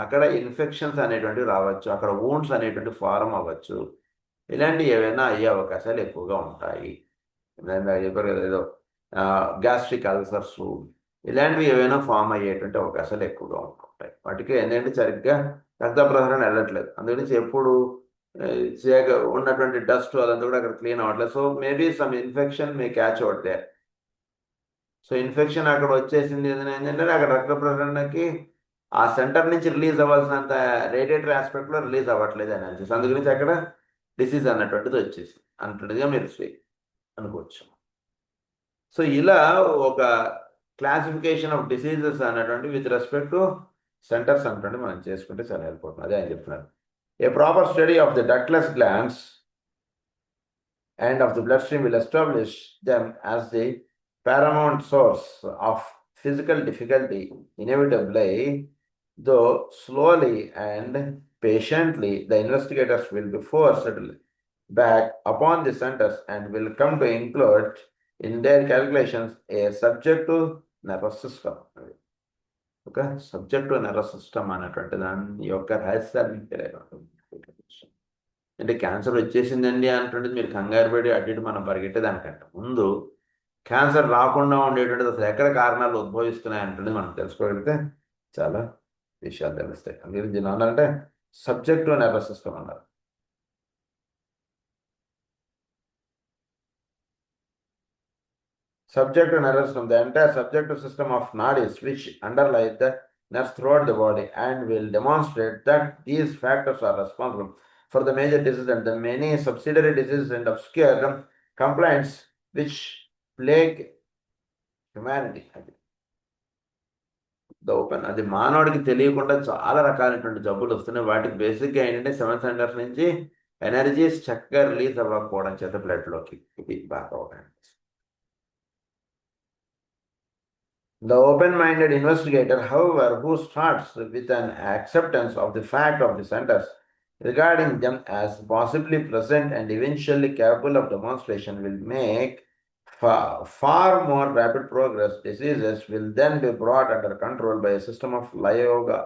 అక్కడ ఇన్ఫెక్షన్స్ అనేటువంటివి రావచ్చు, అక్కడ వూండ్స్ అనేటువంటి ఫారం అవ్వచ్చు, ఇలాంటివి ఏవైనా అయ్యే అవకాశాలు ఎక్కువగా ఉంటాయి. చెప్పారు కదా ఏదో గ్యాస్ట్రిక్ అల్సర్స్, ఇలాంటివి ఏవైనా ఫామ్ అయ్యేటువంటి అవకాశాలు ఎక్కువగా ఉంటుంటాయి. వాటికి ఏంటంటే సరిగ్గా రక్త ప్రసరణ వెళ్ళట్లేదు, అందుగురించి ఎప్పుడు ఉన్నటువంటి డస్ట్ అదంతా కూడా అక్కడ క్లీన్ అవ్వట్లేదు. So maybe some infection May catch out they. So infection అక్కడ వచ్చేసింది ఏంటంటే అక్కడ రక్త ప్రసరణకి ఆ సెంటర్ నుంచి రిలీజ్ అవ్వాల్సినంత రేడియేటర్ ఆస్పెక్ట్లో రిలీజ్ అవ్వట్లేదు ఎనర్జీస్, అందు గురించి అక్కడ డిసీజ్ అన్నటువంటిది వచ్చేసి అన్నట్టుగా మీరు అనుకోవచ్చు. సో ఇలా ఒక క్లాసిఫికేషన్ ఆఫ్ డిసీజెస్ అన్నటువంటి విత్ రెస్పెక్ట్ టు సెంటర్స్ అన్నటువంటి మనం చేసుకుంటే చాలా హెల్ప్ అవుతుంది. అదే ఆయన చెప్తున్నారు. A proper study of the ductless glands and of the bloodstream will establish them as the paramount source of physical difficulty. Inevitably, though slowly and patiently, the investigators will be forced back upon the centers and will come to include in their calculations a subjective nervous system. ఒక subject nervous system అనేటువంటి దాని యొక్క రహస్యాన్ని తెలియదు. అంటే cancer వచ్చేసిందండి అంటుండేది మీరు కంగారు పడి అటు ఇటు మనం పరిగెట్టేదానికంటే ముందు క్యాన్సర్ రాకుండా ఉండేటువంటిది అసలు ఎక్కడ కారణాలు ఉద్భవిస్తున్నాయి అంటుండేది మనం తెలుసుకోగలిగితే చాలా విషయాలు తెలుస్తాయి. అందుకే అంటే సబ్జెక్టు నర్వస్ సిస్టమ్ అన్నారు. Subjective nervous system, the entire subjective system of nadis which underlie the nerves throughout the body and will demonstrate that these factors are responsible for the major diseases and the many subsidiary diseases and obscure complaints which plague humanity. The open అది మానవుడికి తెలియకుండా చాలా రకాలైనటువంటి జబ్బులు వస్తున్నాయి. వాటికి బేసిక్గా ఏంటంటే 7 సెంటర్స్ నుంచి ఎనర్జీస్ చక్కగా రిలీజ్ అవ్వకపోవడం చేత బ్లడ్లోకి ఇది బాగా అవుతాయి. The open-minded investigator, however, who starts with an acceptance of the fact of the centers, regarding them as possibly present and eventually capable of demonstration, will make far more rapid progress. Diseases will then be brought under control by a system of Laya Yoga.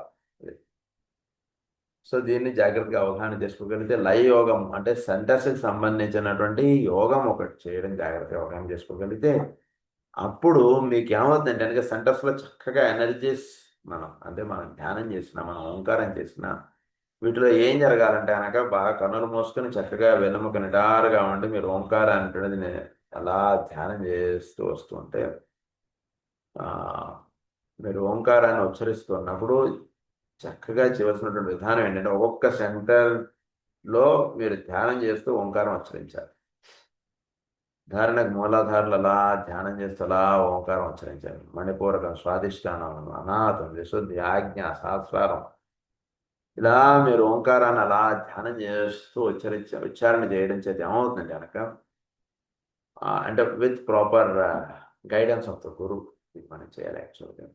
So దీన్ని జాగ్రత్తగా అవగాహన చేసుకోగలిగితే లయయోగం అంటే సెంటర్స్కి సంబంధించినటువంటి యోగం ఒకటి చేయడం జాగ్రత్తగా అవగాహన చేసుకోగలిగితే అప్పుడు మీకు ఏమవుతుందంటే కనుక సెంటర్స్లో చక్కగా ఎనర్జీస్ మనం ధ్యానం చేసినా, మనం ఓంకారం చేసినా వీటిలో ఏం జరగాలంటే కనుక బాగా కన్నులు మూసుకొని చక్కగా వెన్నెముక నిటారుగా ఉండి మీరు ఓంకారాన్ని అనేది అలా ధ్యానం చేస్తూ వస్తుంటే మీరు ఓంకారాన్ని ఉచ్చరిస్తున్నప్పుడు చక్కగా చేయవలసినటువంటి విధానం ఏంటంటే ఒక్కొక్క సెంటర్లో మీరు ధ్యానం చేస్తూ ఓంకారం ఉచ్చరించాలి. ఉదాహరణకు మూలాధారులు అలా ధ్యానం చేస్తూ అలా ఓంకారం ఉచ్చరించాలి. మణిపూరకం, స్వాదిష్టానం, అనాథం, విశుద్ధి, ఆజ్ఞ, సహస్రారం ఇలా మీరు ఓంకారాన్ని అలా ధ్యానం చేస్తూ ఉచ్చారణ చేయడం చేత ఏమవుతుందంటే కనుక అంటే with proper guidance of the guru మనం చేయాలి యాక్చువల్గా.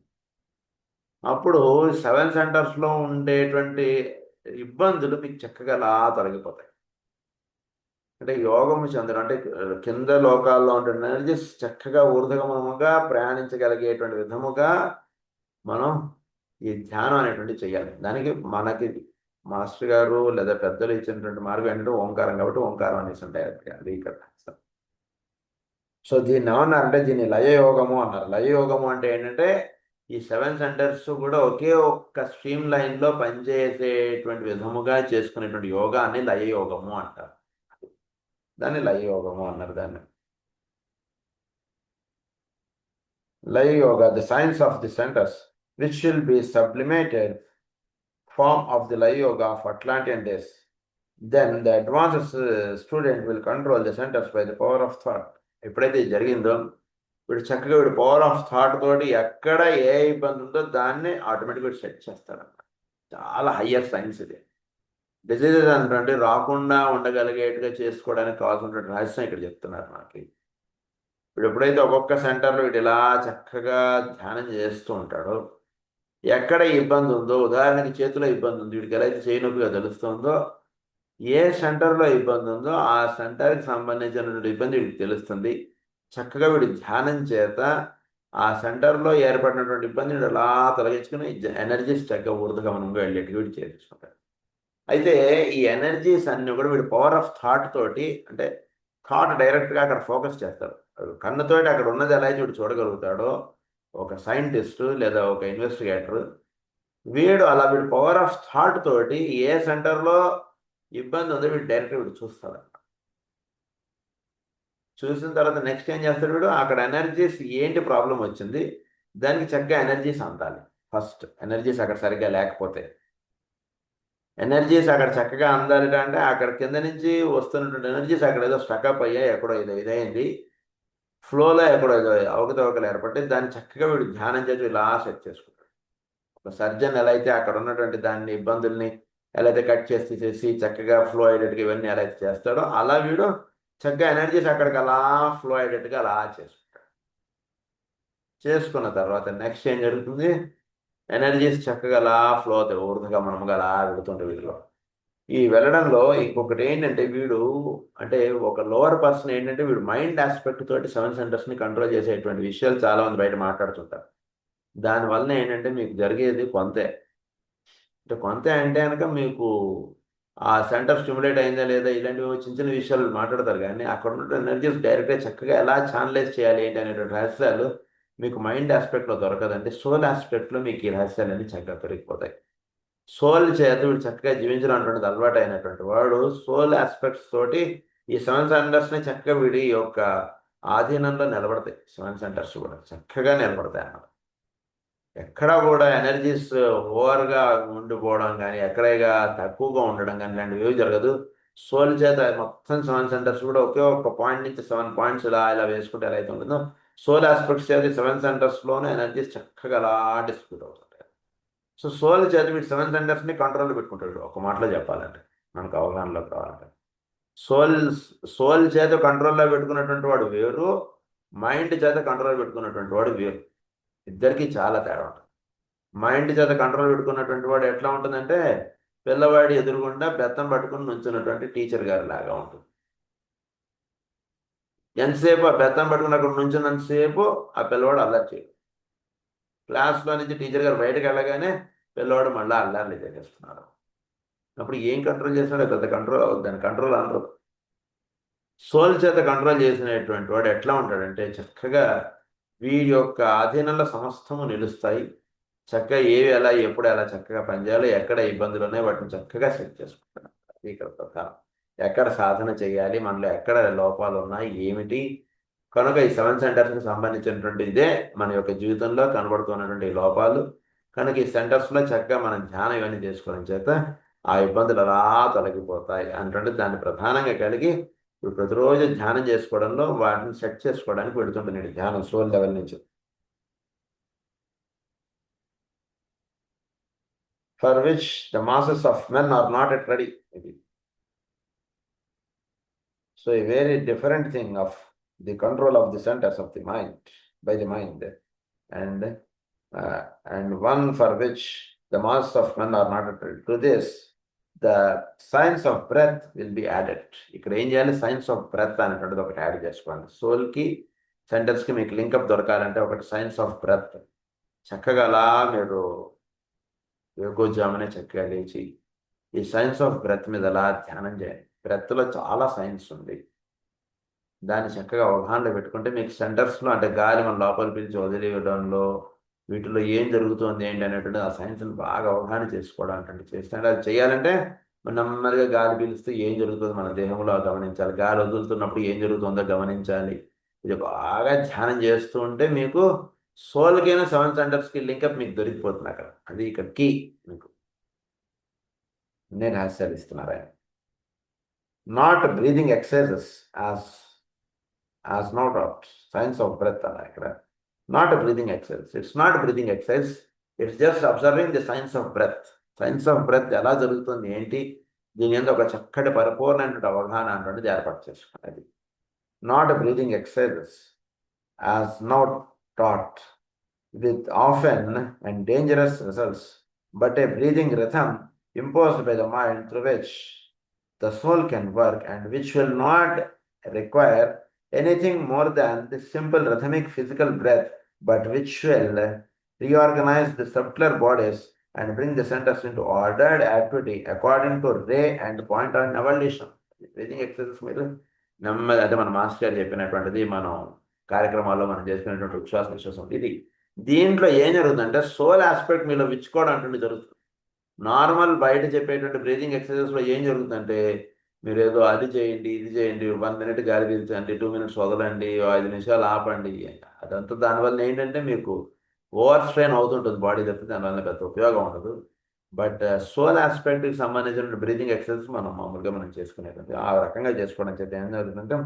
అప్పుడు 7 సెంటర్స్లో ఉండేటువంటి ఇబ్బందులు మీకు చక్కగా అలా తొలగిపోతాయి. అంటే యోగము చెందడం అంటే కింద లోకాల్లో ఉండే ఎనర్జీస్ చక్కగా ఊర్ధగమముగా ప్రయాణించగలిగేటువంటి విధముగా మనం ఈ ధ్యానం అనేటువంటి చేయాలి. దానికి మనకి మాస్టర్ గారు లేదా పెద్దలు ఇచ్చినటువంటి మార్గం ఏంటంటే ఓంకారం, కాబట్టి ఓంకారం అనేసి డైరెక్ట్గా అది ఇక్కడ. సో దీన్ని ఏమన్నారంటే దీన్ని లయయోగము అన్నారు. లయయోగము అంటే ఏంటంటే ఈ 7 సెంటర్స్ కూడా ఒకే ఒక్క స్ట్రీమ్ లైన్లో పనిచేసేటువంటి విధముగా చేసుకునేటువంటి యోగాన్ని లయయోగము అంటారు. దాన్ని లయయోగము అన్నారు. దాన్ని Laya Yoga, the science of the centres which will be sublimated form of the Lay Yoga of Atlantean days. Then the advanced student will control the centers by the power of thought. ఎప్పుడైతే జరిగిందో వీడు చక్కగా వీడు పవర్ ఆఫ్ థాట్ తోటి ఎక్కడ ఏ ఇబ్బంది ఉందో దాన్ని ఆటోమేటిక్గా సెట్ చేస్తాడన్నమాట. చాలా హయ్యర్ సైన్స్ ఇది. డిసీజెస్ అంటే రాకుండా ఉండగలిగేట్టుగా చేసుకోవడానికి కావాల్సిన రహస్యం ఇక్కడ చెప్తున్నారు మనకి. ఇప్పుడు ఎప్పుడైతే ఒక్కొక్క సెంటర్లో వీడు ఇలా చక్కగా ధ్యానం చేస్తూ ఉంటాడో ఎక్కడ ఇబ్బంది ఉందో, ఉదాహరణకి చేతిలో ఇబ్బంది ఉంది, వీడికి ఎలా అయితే చేయి నొప్పిగా తెలుస్తుందో ఏ సెంటర్లో ఇబ్బంది ఉందో ఆ సెంటర్కి సంబంధించినటువంటి ఇబ్బంది వీడికి తెలుస్తుంది. చక్కగా వీడి ధ్యానం చేత ఆ సెంటర్లో ఏర్పడినటువంటి ఇబ్బంది వీడు అలా తొలగించుకుని ఎనర్జీస్ చక్కగా ఊర్ధగమనంగా వెళ్ళేట్టుగా వీడు చేర్చుకుంటాడు. అయితే ఈ ఎనర్జీస్ అన్నీ కూడా వీడు పవర్ ఆఫ్ థాట్ తోటి, అంటే థాట్ డైరెక్ట్గా అక్కడ ఫోకస్ చేస్తాడు. కన్నుతోటి అక్కడ ఉన్నది ఎలా అయితే వీడు చూడగలుగుతాడో ఒక సైంటిస్టు లేదా ఒక ఇన్వెస్టిగేటర్ వీడు అలా వీడు పవర్ ఆఫ్ థాట్ తోటి ఏ సెంటర్లో ఇబ్బంది ఉందో వీడు డైరెక్ట్గా వీడు చూస్తాడు. చూసిన తర్వాత నెక్స్ట్ ఏం చేస్తాడు వీడు, అక్కడ ఎనర్జీస్ ఏంటి ప్రాబ్లం వచ్చింది దానికి చక్కగా ఎనర్జీస్ అందాలి. ఫస్ట్ ఎనర్జీస్ అక్కడ సరిగ్గా లేకపోతే ఎనర్జీస్ అక్కడ చక్కగా అందాలి అంటే అక్కడ కింద నుంచి వస్తున్నటువంటి ఎనర్జీస్ అక్కడ ఏదో స్టక్అప్ అయ్యాయి, ఎక్కడో ఏదో ఇదైంది, ఫ్లోలో ఎక్కడో ఏదో అవకతవకలు ఏర్పడితే దాన్ని చక్కగా వీడు ధ్యానం చేసి ఇలా సెట్ చేసుకుంటాడు. ఒక సర్జన్ ఎలా అయితే అక్కడ ఉన్నటువంటి దాన్ని ఇబ్బందుల్ని ఎలా అయితే కట్ చేసి తీసేసి చక్కగా ఫ్లో అయ్యేటట్టుగా ఇవన్నీ ఎలా అయితే చేస్తాడో అలా వీడు చక్కగా ఎనర్జీస్ అక్కడికి అలా ఫ్లో అయ్యేటట్టుగా అలా చేసుకుంటాడు. చేసుకున్న తర్వాత నెక్స్ట్ ఏం జరుగుతుంది, ఎనర్జీస్ చక్కగా అలా ఫ్లో అవుతాయి, ఊర్ధగమనంగా అలా వెళుతుంటే వీడిలో. ఈ వెళ్ళడంలో ఇంకొకటి ఏంటంటే వీడు అంటే ఒక లోవర్ పర్సన్ ఏంటంటే వీడు మైండ్ ఆస్పెక్ట్ తోటి 7 సెంటర్స్ని కంట్రోల్ చేసేటువంటి విషయాలు చాలా మంది బయట మాట్లాడుతుంటారు. దానివల్ల ఏంటంటే మీకు జరిగేది కొంతే. అంటే కొంతే అంటే కనుక మీకు ఆ సెంటర్ స్టిమ్యులేట్ అయిందా లేదా ఇలాంటివి చిన్న చిన్న విషయాలు మాట్లాడతారు, కానీ అక్కడ ఉన్న ఎనర్జీస్ డైరెక్ట్గా చక్కగా ఎలా ఛానలైజ్ చేయాలి ఏంటి అనేటువంటి రహస్యాలు మీకు మైండ్ ఆస్పెక్ట్లో దొరకదంటే సోల్ ఆస్పెక్ట్లో మీకు ఈ రహస్యాలన్నీ చక్కగా పెరిగిపోతాయి. సోల్ చేత వీడు చక్కగా జీవించడం అటువంటిది అలవాటు అయినటువంటి వాడు సోల్ ఆస్పెక్ట్స్ తోటి ఈ 7 సెంటర్స్ని చక్కగా వీడి యొక్క ఆధీనంలో నిలబడతాయి. 7 సెంటర్స్ కూడా చక్కగా నిలబడతాయి అన్నమాట. ఎక్కడా కూడా ఎనర్జీస్ ఓవర్గా ఉండిపోవడం కానీ ఎక్కడైనా తక్కువగా ఉండడం కానీ ఇలాంటివి ఏవి జరగదు. సోల్ చేత మొత్తం 7 సెంటర్స్ కూడా ఒకే ఒక్క పాయింట్ నుంచి 7 పాయింట్స్ ఇలా ఇలా వేసుకుంటే ఎలా అయితే ఉంటుందో సోల్ ఆస్పెక్ట్స్ చేత 7 సెంటర్స్లోనే ఎనర్జీస్ చక్కగా అలా డిస్ట్రిబ్యూట్ అవుతుంటాయి. సో సోల్ చేత వీటి 7 సెంటర్స్ని కంట్రోల్లో పెట్టుకుంటాడు. ఒక మాటలో చెప్పాలంటే మనకు అవగాహనలో కావాలంటే సోల్ సోల్ చేత కంట్రోల్లో పెట్టుకున్నటువంటి వాడు వేరు, మైండ్ చేత కంట్రోల్ పెట్టుకున్నటువంటి వాడు వేరు. ఇద్దరికి చాలా తేడా ఉంటుంది. మైండ్ చేత కంట్రోల్ పెట్టుకున్నటువంటి వాడు ఎట్లా ఉంటుందంటే పిల్లవాడి ఎదురుగుండా బెత్తం పట్టుకుని నుంచున్నటువంటి టీచర్ గారి లాగా ఉంటుంది. ఎంతసేపు ఆ బెత్తం పట్టుకుని అక్కడ నుంచున్నంతసేపు ఆ పిల్లవాడు అల్లరి చేయడు. క్లాస్లో నుంచి టీచర్ గారు బయటకు వెళ్ళగానే పిల్లవాడు మళ్ళీ అల్లారులు చేసేస్తున్నారు. అప్పుడు ఏం కంట్రోల్ చేస్తున్నాడో పెద్ద కంట్రోల్ అవుతుంది, దాని కంట్రోల్ అనరు. సోల్ చేత కంట్రోల్ చేసినటువంటి వాడు ఎట్లా ఉంటాడంటే చక్కగా వీడి యొక్క ఆధీనంలో సమస్తము నిలుస్తాయి. చక్కగా ఏవి ఎలా ఎప్పుడు ఎలా చక్కగా పనిచేయాలో, ఎక్కడ ఇబ్బందులు ఉన్నాయి వాటిని చక్కగా సెట్ చేసుకుంటాను. అది ఇక్కడ ప్రధానం. ఎక్కడ సాధన చేయాలి, మనలో ఎక్కడ లోపాలు ఉన్నాయి, ఏమిటి, కనుక ఈ 7 సెంటర్స్కి సంబంధించినటువంటి ఇదే మన యొక్క జీవితంలో కనబడుతున్నటువంటి ఈ లోపాలు. కనుక ఈ సెంటర్స్లో చక్కగా మనం ధ్యానం ఇవన్నీ చేసుకోవడం చేత ఆ ఇబ్బందులు అలా తొలగిపోతాయి అనేటువంటి దాన్ని ప్రధానంగా కలిగి ఇప్పుడు ప్రతిరోజు ధ్యానం చేసుకోవడంలో వాటిని సెట్ చేసుకోవడానికి పెడుతుంటున్నాడు ధ్యానం సోల్ లెవెల్ నుంచి. For which the masses of men are not yet ready. So a very different thing of the control of the centers of the mind by the mind, and one for which the masses of men are not yet ready. To this, the science of breath will be added. ఇక్కడ ఏం చేయాలి, science of breath అనేటువంటిది ఒకటి add చేసుకోండి. సోల్కి సెంటర్స్కి మీకు link up దొరకాలంటే ఒకటి science of breath. చక్కగా అలా మీరు యోగోజామునే చక్కగా లేచి ఈ సైన్స్ ఆఫ్ బ్రెత్ మీద అలా ధ్యానం చేయాలి. బ్రెత్లో చాలా సైన్స్ ఉంది. దాన్ని చక్కగా అవగాహనలో పెట్టుకుంటే మీకు సెంటర్స్లో అంటే గాలి మన లోపల పిలిచి వదిలేయడంలో వీటిలో ఏం జరుగుతుంది ఏంటి అనేటువంటి ఆ సైన్స్ని బాగా అవగాహన చేసుకోవడం అంటే చేస్తే అది చేయాలంటే నెమ్మదిగా గాలి పీలిస్తే ఏం జరుగుతుందో మన దేహంలో గమనించాలి, గాలి వదులుతున్నప్పుడు ఏం జరుగుతుందో గమనించాలి. ఇది బాగా ధ్యానం చేస్తూ ఉంటే మీకు సోల్కైనా 7 సెంటర్స్కి లింకప్ మీకు దొరికిపోతుంది అక్కడ. అది ఇక్కడ కీ. మీకు నేను రహస్యాలు ఇస్తున్నారు ఆయన. Not breathing exercises as no doubt science of breath అన్నారు ఇక్కడ. Not breathing exercise, it's not breathing exercise, it's just observing the science of breath. Science of breath ఎలా జరుగుతుంది ఏంటి, దీని మీద ఒక చక్కటి పరిపూర్ణమైన అవగాహన అనేటువంటిది ఏర్పాటు చేసుకోవాలి. Not breathing exercises as now taught with often and dangerous results, but a breathing rhythm imposed by the mind through which the soul can work and which will not require anything more than the simple rhythmic physical breath, but which will reorganize the subtler bodies and bring the centers into ordered activity according to ray and point on evolution. Breathing exercises మీరు నెమ్మది అంటే మన master గారు చెప్పినటువంటిది మనం కార్యక్రమాల్లో మనం చేసుకునేటువంటి ఉచ్ఛ్వాస నిశ్వాసం ఇది. దీంట్లో ఏం జరుగుతుందంటే సోల్ ఆస్పెక్ట్ మీలో విచ్చుకోవడం అంటే జరుగుతుంది. నార్మల్ బయట చెప్పేటువంటి బ్రీదింగ్ ఎక్సర్సైజెస్లో ఏం జరుగుతుందంటే మీరు ఏదో అది చేయండి ఇది చేయండి 1 minute గాలి పీల్చండి 2 minutes వదలండి 5 నిమిషాలు ఆపండి, అదంతా దానివల్ల ఏంటంటే మీకు ఓవర్ స్ట్రెయిన్ అవుతుంటుంది బాడీ తప్పితే దానివల్ల పెద్ద ఉపయోగం ఉండదు. బట్ సోల్ ఆస్పెక్ట్కి సంబంధించిన బ్రీదింగ్ ఎక్సర్సైజ్ మనం మామూలుగా మనం చేసుకునేది ఆ రకంగా చేసుకోవడం చేత ఏం జరుగుతుందంటే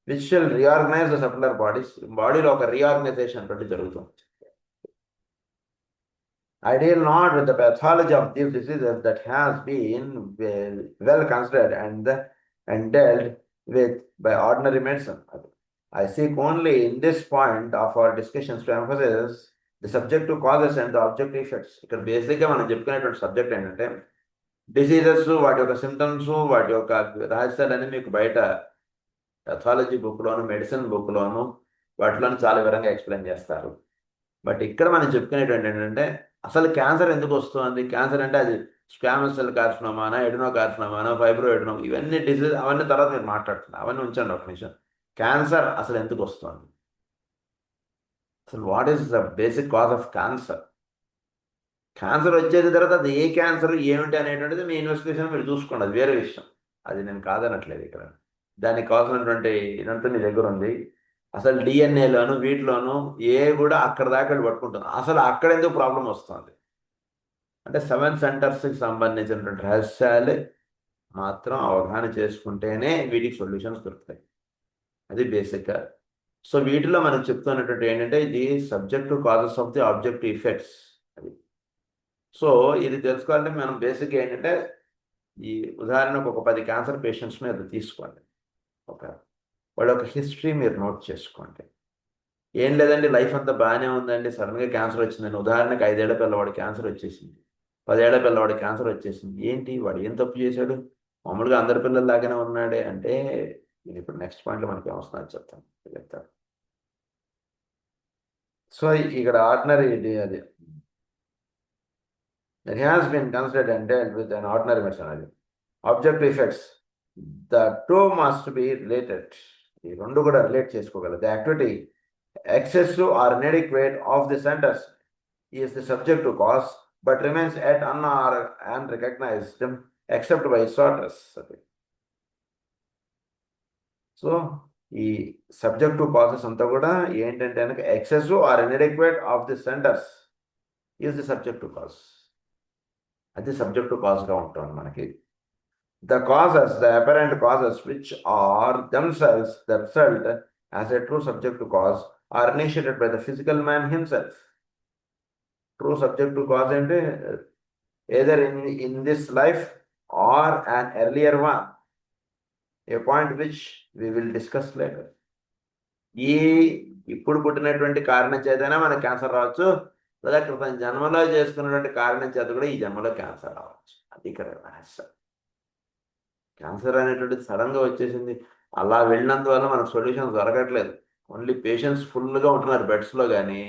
which will reorganise the circular bodies, బాడీలో ఒక రీఆర్గనైజేషన్ అంటే జరుగుతుంది. I deal not with the pathology of these diseases that has been well considered and dealt with by ordinary medicine. I seek only in this point of our discussions to emphasize the subjective causes and the objective effects. ఇక్కడ బేసిక్గా మనం చెప్పుకునేటువంటి subject ఏంటంటే diseases, వాటి యొక్క symptoms, వాటి యొక్క రహస్యాలన్నీ మీకు బయట పెథాలజీ బుక్లోను మెడిసిన్ బుక్లోను వాటిలోనూ చాలా వివరంగా ఎక్స్ప్లెయిన్ చేస్తారు. బట్ ఇక్కడ మనం చెప్పుకునేటువంటి ఏంటంటే అసలు క్యాన్సర్ ఎందుకు వస్తుంది, క్యాన్సర్ అంటే అది స్క్వామస్ సెల్ కార్సినోమానా, ఎడినో కార్సినోమానా, ఫైబ్రో ఎడినో, ఇవన్నీ డిసీజ్ అవన్నీ తర్వాత మీరు మాట్లాడుతున్నారు, అవన్నీ ఉంచండి ఒక నిమిషం. క్యాన్సర్ అసలు ఎందుకు వస్తుంది, అసలు what is the basic cause of cancer, cancer వచ్చేది తర్వాత అది ఏ క్యాన్సర్ ఏమిటి అనేటువంటిది మీ ఇన్వెస్టిగేషన్ మీరు చూసుకోండి, అది వేరే విషయం, అది నేను కాదనట్లేదు. ఇక్కడ దానికి కావాల్సినటువంటి ఇదంతా మీ దగ్గర ఉంది. అసలు డిఎన్ఏలోను వీటిలోను ఏ కూడా అక్కడ దాకా పట్టుకుంటుంది, అసలు అక్కడ ఎందుకు ప్రాబ్లం వస్తుంది అంటే 7 సెంటర్స్కి సంబంధించినటువంటి రహస్యాలు మాత్రం అవగాహన చేసుకుంటేనే వీటికి సొల్యూషన్స్ దొరుకుతాయి. అది బేసిక్గా. సో వీటిలో మనం చెప్తున్నటువంటి ఏంటంటే ఇది subjective causes of the objective effects. అది సో ఇది తెలుసుకోవాలంటే మనం బేసిక్గా ఏంటంటే ఈ ఉదాహరణకు ఒక 10 క్యాన్సర్ పేషెంట్స్ మీద తీసుకోండి, వాళ్ళ ఒక హిస్టరీ మీరు నోట్ చేసుకోండి. ఏం లేదండి లైఫ్ అంతా బాగానే ఉందండి, సడన్గా క్యాన్సర్ వచ్చిందండి. ఉదాహరణకి 5 ఏళ్ల పిల్లవాడు క్యాన్సర్ వచ్చేసింది, 10 ఏళ్ల పిల్లవాడు క్యాన్సర్ వచ్చేసింది. ఏంటి వాడు ఏం తప్పు చేశాడు, మామూలుగా అందరి పిల్లల్లాగానే ఉన్నాడే అంటే నేను ఇప్పుడు నెక్స్ట్ పాయింట్లో మనకి ఏమొస్తుందో చెప్తాను. సో ఇక్కడ ఆర్డినరీ అది that has been considered and dealt with an ordinary medicine. Objective effects, the two must be related. ఈ రెండు కూడా రిలేట్ చేసుకోగలరు. The activity excessive or inadequate of the centres is the subject to cause, but remains yet unrecognized except by sorters. So ఈ subject causes అంతా కూడా ఏంటంటే కనుక excess or inadequate of the centres is the subject cause. అది subject కాజ్గా ఉంటుంది మనకి. The causes, the apparent causes which are themselves the result as a true subject cause are initiated by the physical man himself. True subject cause అంటే either in this life or an earlier one, a point which we will discuss later. ఈ ఇప్పుడు పుట్టినటువంటి కారణం చేతనే మనకు cancer రావచ్చు, లేదా క్రితం జన్మలో చేసుకున్నటువంటి కారణం చేత కూడా ఈ జన్మలో క్యాన్సర్ రావచ్చు. అది ఇక్కడ రహస్యం. క్యాన్సర్ అనేటువంటిది సడన్గా వచ్చేసింది, అలా వెళ్ళినందువల్ల మనకు సొల్యూషన్స్ దొరకట్లేదు. ఓన్లీ పేషెంట్స్ ఫుల్గా ఉంటున్నారు బెడ్స్లో, కానీ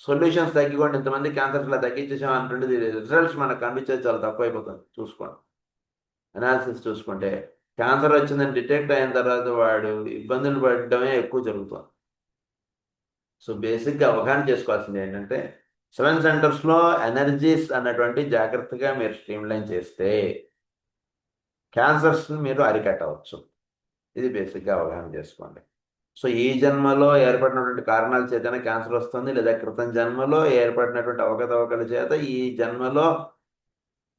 సొల్యూషన్స్ తగ్గిపోండి, ఇంతమంది క్యాన్సర్స్ ఇలా తగ్గించేసాం అనేటువంటిది రిజల్ట్స్ మనకు కనిపించేది చాలా తక్కువైపోతుంది. చూసుకోండి, అనాలిసిస్ చూసుకుంటే క్యాన్సర్ వచ్చిందని డిటెక్ట్ అయిన తర్వాత వాడు ఇబ్బందులు పడడమే ఎక్కువ జరుగుతుంది. సో బేసిక్గా అవగాహన చేసుకోవాల్సింది ఏంటంటే 7 సెంటర్స్లో ఎనర్జీస్ అన్నటువంటి జాగ్రత్తగా మీరు స్ట్రీమ్లైన్ చేస్తే క్యాన్సర్స్ని మీరు అరికట్టవచ్చు. ఇది బేసిక్గా అవగాహన చేసుకోండి. సో ఈ జన్మలో ఏర్పడినటువంటి కారణాల చేతనే క్యాన్సర్ వస్తుంది, లేదా క్రితం జన్మలో ఏర్పడినటువంటి అవకతవకల చేత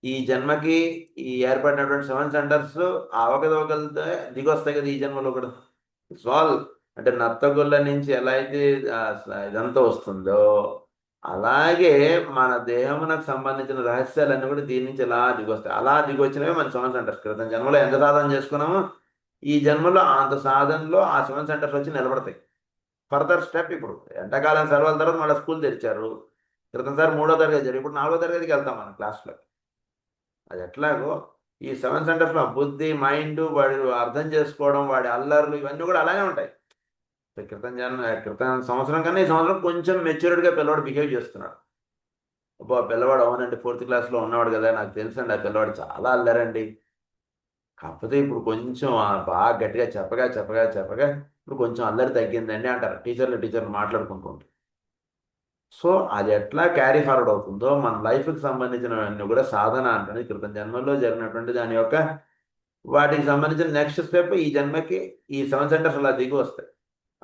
ఈ జన్మకి ఈ ఏర్పడినటువంటి 7 సెంటర్స్ ఆ అవకతవకలతో దిగొస్తాయి కదా ఈ జన్మలో కూడా. ఇట్స్ ఆల్ అంటే నత్తగుళ్ళ నుంచి ఎలా అయితే ఇదంతా వస్తుందో అలాగే మన దేహమునకు సంబంధించిన రహస్యాలన్నీ కూడా దీని నుంచి ఎలా దిగొస్తాయి. అలా దిగొచ్చినవి మన 7 సెంటర్స్. క్రితం జన్మలో ఎంత సాధన చేసుకున్నామో ఈ జన్మలో అంత సాధనలో ఆ 7 సెంటర్స్ వచ్చి నిలబడతాయి. ఫర్దర్ స్టెప్, ఇప్పుడు ఎండాకాలం సెలవుల తర్వాత మళ్ళీ స్కూల్ తెరిచారు. క్రితంసారి 3వ తరగతి జరిగి ఇప్పుడు 4వ తరగతికి వెళ్తాం మనం క్లాస్లో. అది ఎట్లాగో ఈ 7 సెంటర్స్లో బుద్ధి, మైండ్, వాడి అర్థం చేసుకోవడం, వాడి అల్లర్లు ఇవన్నీ కూడా అలాగే ఉంటాయి. క్రితం సంవత్సరం కన్నా ఈ సంవత్సరం కొంచెం మెచ్యూర్డ్గా పిల్లవాడు బిహేవ్ చేస్తున్నాడు. అబ్బా పిల్లవాడు అవునండి 4th క్లాస్లో ఉన్నవాడు కదా, నాకు తెలుసండి ఆ పిల్లవాడు చాలా అల్లరండి. కాకపోతే ఇప్పుడు కొంచెం బాగా గట్టిగా చెప్పగా ఇప్పుడు కొంచెం అల్లరి తగ్గిందండి అంటారు టీచర్లు మాట్లాడుకుంటుంటారు. సో అది ఎట్లా క్యారీ ఫార్వర్డ్ అవుతుందో మన లైఫ్కి సంబంధించినవన్నీ కూడా సాధన అంటే క్రితం జన్మలో జరిగినటువంటి దాని యొక్క వాటికి సంబంధించిన నెక్స్ట్ స్టెప్ ఈ జన్మకి ఈ 7 సెంటర్స్ అలా దిగి వస్తాయి.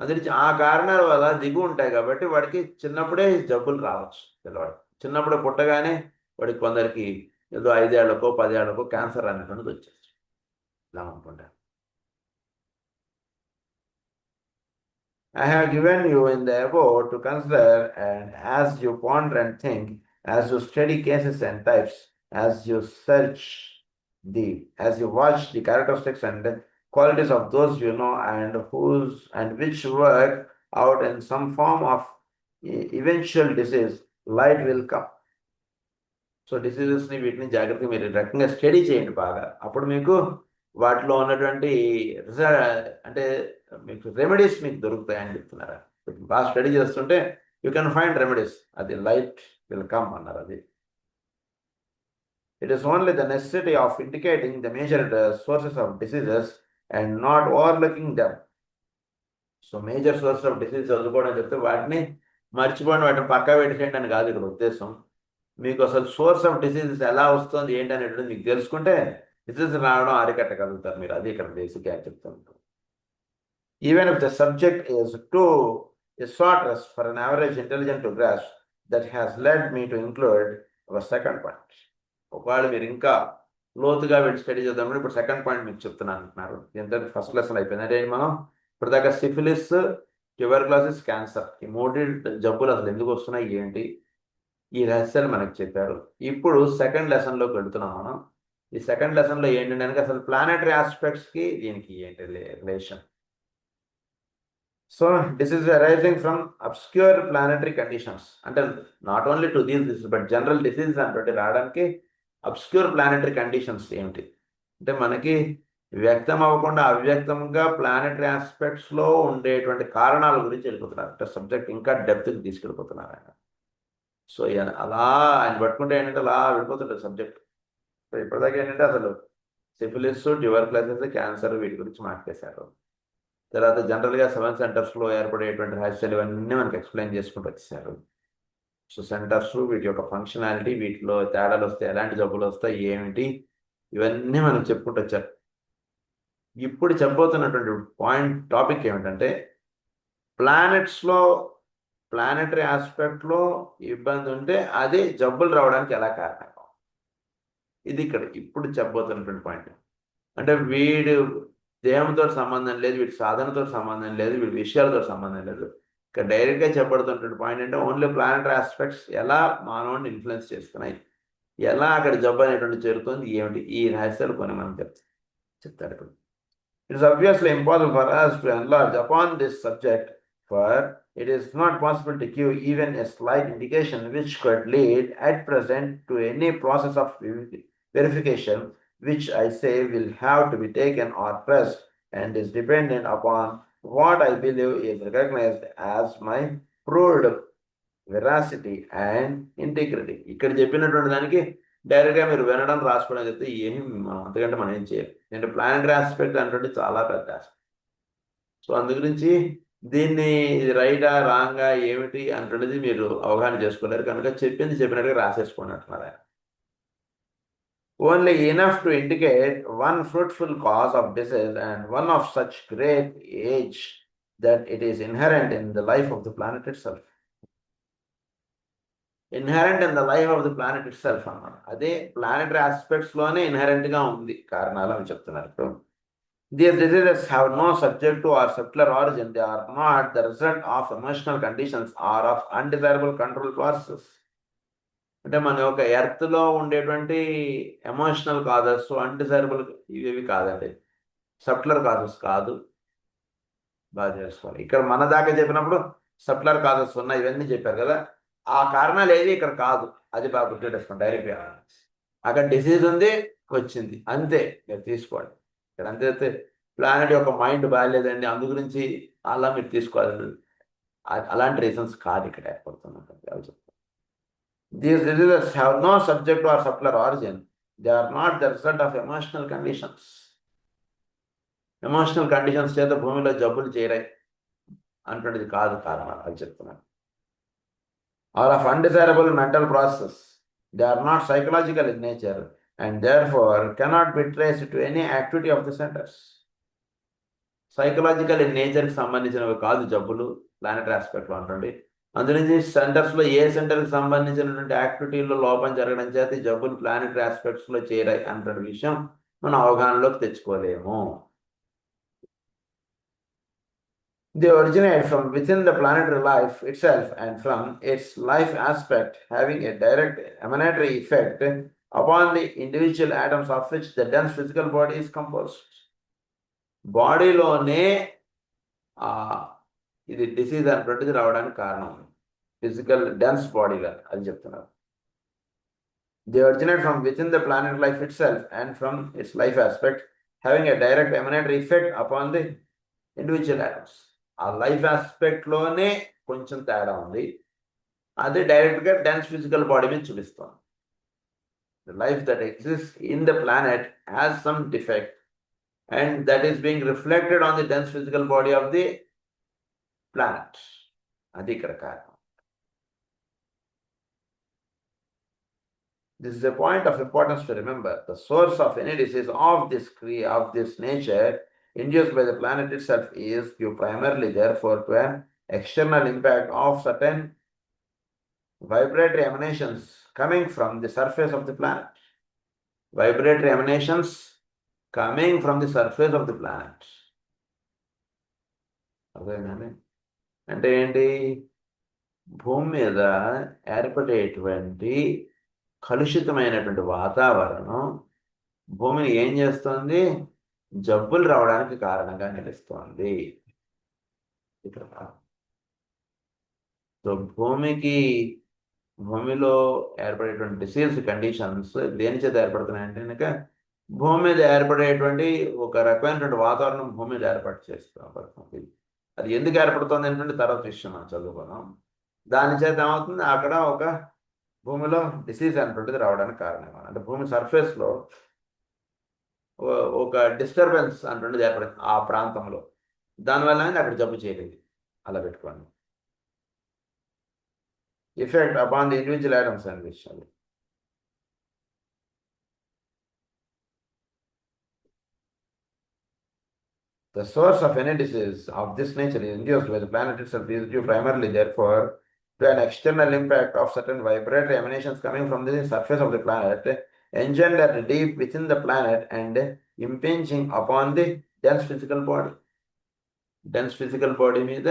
అది ఆ కారణాల వల్ల దిగు ఉంటాయి కాబట్టి వాడికి చిన్నప్పుడే జబ్బులు రావచ్చు. పిల్లవాడు చిన్నప్పుడే పుట్టగానే వాడికి కొందరికి ఏదో 5 ఏళ్లకో 10 ఏళ్లకో క్యాన్సర్ అనేటువంటిది వచ్చేసి ఇలా అనుకుంటాను. I have given you in the above to consider, and as you ponder and think, as you study cases and types, as you as you watch the characteristics and qualities of those you know and which work out in some form of eventual disease, light will come. So డిసీజెస్ని వీటిని జాగ్రత్తగా మీరు రకంగా study చేయండి బాగా. అప్పుడు మీకు వాటిలో ఉన్నటువంటి అంటే మీకు రెమెడీస్ మీకు దొరుకుతాయని చెప్తున్నారా. బాగా స్టడీ చేస్తుంటే యూ కెన్ ఫైండ్ రెమెడీస్. అది లైట్ విల్ కమ్ అన్నారు. అది it is only the necessity of indicating the major sources of diseases and not overlooking them. So major source of disease చదువుకోవడం చెప్తే వాటిని మర్చిపోండి, వాటిని పక్కా పెట్టేయండి అని కాదు ఇక్కడ ఉద్దేశం. మీకు అసలు సోర్స్ ఆఫ్ డిసీజెస్ ఎలా వస్తుంది ఏంటి అనేటువంటిది మీకు తెలుసుకుంటే డిసీజ్ రావడం అరికట్టగలుగుతారు మీరు. అది ఇక్కడ బేసిక్గా చెప్తుంటారు. Even if the subject is to sortress for an average intelligent to grasp, that has led me to include our second point. ఒకవేళ మీరు ఇంకా లోతుగా వెళ్ళి స్టడీ చేద్దామని ఇప్పుడు సెకండ్ పాయింట్ మీకు చెప్తున్నాను అంటున్నారు. ఏంటంటే ఫస్ట్ లెసన్ అయిపోయింది. అంటే మనం ఇప్పటిదాకా సిఫిలిస్, ట్యూబర్క్యులోసిస్, క్యాన్సర్ ఈ 3 జబ్బులు అసలు ఎందుకు వస్తున్నాయి ఏంటి ఈ రహస్యాలు మనకు చెప్పారు. ఇప్పుడు సెకండ్ లెసన్లోకి వెళుతున్నాం మనం. ఈ సెకండ్ లెసన్లో ఏంటంటే అసలు ప్లానెటరీ ఆస్పెక్ట్స్కి దీనికి ఏంటి relation. So disease arising from obscure planetary conditions, అంటే not only to these disease but general disease అంటే రావడానికి అబ్స్క్యూర్ ప్లానెటరీ కండిషన్స్ ఏమిటి అంటే మనకి వ్యక్తం అవ్వకుండా అవ్యక్తంగా ప్లానెటరీ ఆస్పెక్ట్స్లో ఉండేటువంటి కారణాల గురించి వెళ్ళిపోతున్నారు. అంటే సబ్జెక్ట్ ఇంకా డెప్త్కి తీసుకెళ్ళిపోతున్నారు ఆయన. సో అలా ఆయన పట్టుకుంటే ఏంటంటే అలా వెళ్ళిపోతుంటుంది సబ్జెక్ట్. సో ఇప్పటిదాకా ఏంటంటే అసలు సిఫిలిస్, ట్యూబర్క్యులోసిస్, క్యాన్సర్ వీటి గురించి మాట్లాడేశారు. తర్వాత జనరల్గా 7 సెంటర్స్లో ఏర్పడేటువంటి రహస్యాలు ఇవన్నీ మనకు ఎక్స్ప్లెయిన్ చేసుకుంటూ వచ్చేసారు. సో సెంటర్స్, వీటి యొక్క ఫంక్షనాలిటీ, వీటిలో తేడాలు వస్తాయి, ఎలాంటి జబ్బులు వస్తాయి, ఏమిటి, ఇవన్నీ మనం చెప్పుకుంటూ వచ్చారు. ఇప్పుడు చెప్పబోతున్నటువంటి టాపిక్ ఏమిటంటే ప్లానెట్స్లో ప్లానెటరీ ఆస్పెక్ట్లో ఇబ్బంది ఉంటే అది జబ్బులు రావడానికి ఎలా కారణం. ఇది ఇక్కడ ఇప్పుడు చెప్పబోతున్నటువంటి పాయింట్. అంటే వీడు దేహంతో సంబంధం లేదు, వీడి సాధనతో సంబంధం లేదు, వీడి విషయాలతో సంబంధం లేదు. ఇక్కడ డైరెక్ట్గా చెప్పబడుతున్నటువంటి పాయింట్ అంటే ఓన్లీ ప్లానెటరీ ఆస్పెక్ట్స్ ఎలా మానవుడిని ఇన్ఫ్లుయెన్స్ చేస్తున్నాయి, ఎలా అక్కడ జబ్బు అనేటువంటి జరుగుతుంది, ఏమిటి, ఈ రహస్యాలు కొన్ని మనం చెప్తారు ఇప్పుడు. It is obviously impossible for us to enlarge upon this subject, for it is not possible to give even a slight indication which could lead at present to any process of verification, which I say will have to be taken or pressed and is dependent upon what I believe is recognized as my proved veracity and integrity. ఇక్కడ చెప్పినటువంటి దానికి డైరెక్ట్గా మీరు వినడం, రాసుకోవడం చెప్తే ఏమి మనం అంతకంటే మనం ఏం చేయాలి. అంటే ప్లానెటరీ ఆస్పెక్ట్ అంటే చాలా పెద్ద ఆస్పెక్ట్. సో అందు గురించి దీన్ని రైటా రాంగా ఏమిటి అంటున్నది మీరు అవగాహన చేసుకోలేరు కనుక చెప్పింది చెప్పినట్టుగా రాసేసుకోండి అంటున్నారు ఆయన. Only enough to indicate one fruitful cause of disease and one of such great age that it is inherent in the life of the planet itself. Inherent in the life of the planet it self అన్నమాట. అదే planetary ఆస్పెక్ట్స్లోనే ఇన్హెరెంట్గా ఉంది కారణాలు అని చెప్తున్నారు ఇప్పుడు. These diseases have no subjective or subtler origin. They are not the result of emotional conditions or of undesirable control processes. అంటే మన యొక్క ఎర్త్లో ఉండేటువంటి ఎమోషనల్ కాజెస్, అన్డిజైరబుల్ ఇవి కాదండి, సబ్ట్లర్ కాజెస్ కాదు. బాగా చేసుకోవాలి. ఇక్కడ మన దాకా చెప్పినప్పుడు సబ్ట్లర్ కాజెస్ ఉన్నాయి, ఇవన్నీ చెప్పారు కదా, ఆ కారణాలు ఏవి ఇక్కడ కాదు. అది బాగా గుర్తుపెట్టుకోండి డైరెక్ట్గా. అక్కడ డిసీజ్ ఉంది, వచ్చింది, అంతే, మీరు తీసుకోండి. ఇక్కడ అంతే. ప్లానెట్ యొక్క మైండ్ బాగాలేదండి అందు గురించి అలా మీరు తీసుకోవాలి, అలాంటి రీజన్స్ కాదు ఇక్కడ ఏర్పడుతున్నట్టు. These diseases have no subject or subtler origin. They are not the result of emotional conditions. Emotional conditions చేత భూమిలో జబ్బులు చేరాయి అంటున్నది కాదు కారణాలు అని చెప్తున్నాను. Or of undesirable mental process. They are not psychological in nature and therefore cannot be traced to any activity of the centers. Psychological in నేచర్కి సంబంధించినవి కాదు జబ్బులు ప్లానెటరీ ఆస్పెక్ట్లో అంటుంది. అందులోంచి సెంటర్స్లో ఏ సెంటర్కి సంబంధించినటువంటి యాక్టివిటీలో లోపం జరగడం చేత ఈ జబ్బులు ప్లానెటరీ ఆస్పెక్ట్స్లో చేరాయి అన్న విషయం మనం అవగాహనలోకి తెచ్చుకోలేము. They originate from within the planetary life itself and from its life aspect having a direct emanatory effect upon the individual atoms of which the dense physical body is composed. బాడీలోనే ఇది disease అనేటువంటిది రావడానికి కారణం physical dense బాడీగా అని చెప్తున్నారు. They originate from within the planetary life itself and from its life aspect having a direct emanatory effect upon the individual atoms. ఆ life ఆస్పెక్ట్లోనే కొంచెం తేడా ఉంది, అదే డైరెక్ట్గా డెన్స్ ఫిజికల్ బాడీ మీద చూపిస్తుంది. The life that exist in the planet has some defect and that is being reflected on the dense physical body of the planet. అది ఇక్కడ కారణం. This is a point of importance to remember. The source of any disease of this nature induced by the planet itself is due primarily therefore to an external impact of certain vibratory emanations coming from the surface of the planet. Vibratory emanations coming from the surface of the planet. అదేనండి. అంటే ఏంటి, భూమి మీద ఏర్పడేటువంటి కలుషితమైనటువంటి వాతావరణం భూమిని ఏం చేస్తుంది, జబ్బులు రావడానికి కారణంగా నిలుస్తుంది. ఇక్కడ సో భూమిలో ఏర్పడేటువంటి డిసీజ్ కండిషన్స్ దేని చేత ఏర్పడుతున్నాయంటే కనుక భూమి మీద ఏర్పడేటువంటి ఒక రకమైనటువంటి వాతావరణం భూమి మీద ఏర్పాటు చేస్తుంది. అది ఎందుకు ఏర్పడుతుంది ఏంటంటే తర్వాత విషయం మనం చదువుకున్నాం. దాని చేత ఏమవుతుంది, అక్కడ ఒక భూమిలో డిసీజ్ అనేటువంటిది రావడానికి కారణం. అంటే భూమి సర్ఫేస్లో ఒక డిస్టర్బెన్స్ అనేటువంటిది ఏర్పడుతుంది ఆ ప్రాంతంలో, దానివల్ల అక్కడ జబ్బు చేయలేదు. అలా పెట్టుకోండి. effect upon the individual atoms and visually. The source of any disease of this nature is induced by the planet itself is due primarily, therefore, to an external impact of certain vibratory emanations coming from the surface of the planet, engendered deep within the planet and impinging upon the dense physical body. Dense physical body మీద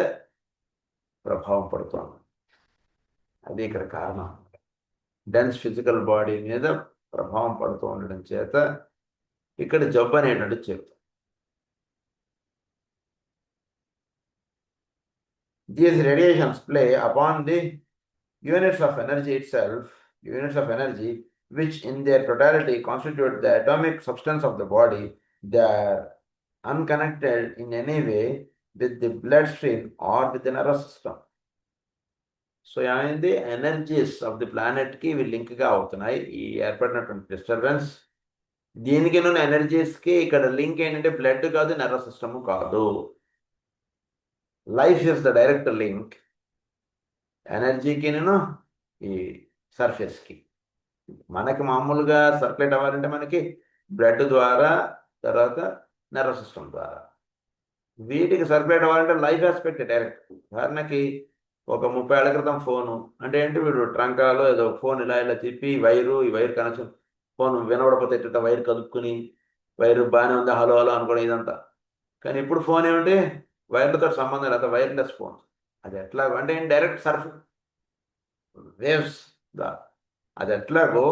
ప్రభావం పడుతుంది. అది ఇక్కడ కారణం. Dense physical body మీద ప్రభావం పడుతూ ఉండడం చేత ఇక్కడ జబ్బు అనేటువంటి చెప్తాం. These radiations play upon the units of energy itself, units of energy, which in their totality constitute the atomic substance of the body. They are unconnected in any way with the bloodstream or with the nervous system. So ఏమైంది, energies of the ప్లానెట్కి ఇవి లింక్గా అవుతున్నాయి. ఈ ఏర్పడినటువంటి disturbance దీనికి ఎనర్జీస్కి ఇక్కడ link ఏంటంటే blood కాదు, nervous system కాదు. Life is the direct link ఎనర్జీకి ఈ సర్ఫేస్కి. మనకి మామూలుగా సర్క్యులేట్ అవ్వాలంటే మనకి బ్లడ్ ద్వారా, తర్వాత నర్వస్ సిస్టమ్ ద్వారా. వీటికి సర్క్యులేట్ అవ్వాలంటే లైఫ్ ఆస్పెక్ట్ డైరెక్ట్. ఉదాహరణకి ఒక 30 ఏళ్ల క్రితం ఫోను అంటే ఏంటి, వీడు ట్రంకాలో ఏదో ఫోన్ ఇలా ఇలా తిప్పి ఈ వైర్ కనెక్షన్, ఫోన్ వినబడపోతే ఇట్లా వైర్ కలుపుకుని వైర్ బాగానే ఉంది హలో హలో అనుకోవడం ఇదంతా. కానీ ఇప్పుడు ఫోన్ ఏమిటి, వైర్లతో సంబంధం లేదు, వైర్లెస్ ఫోన్. అది ఎట్లా అంటే డైరెక్ట్ సర్ఫ్ వేవ్స్ అది ఎట్లాగో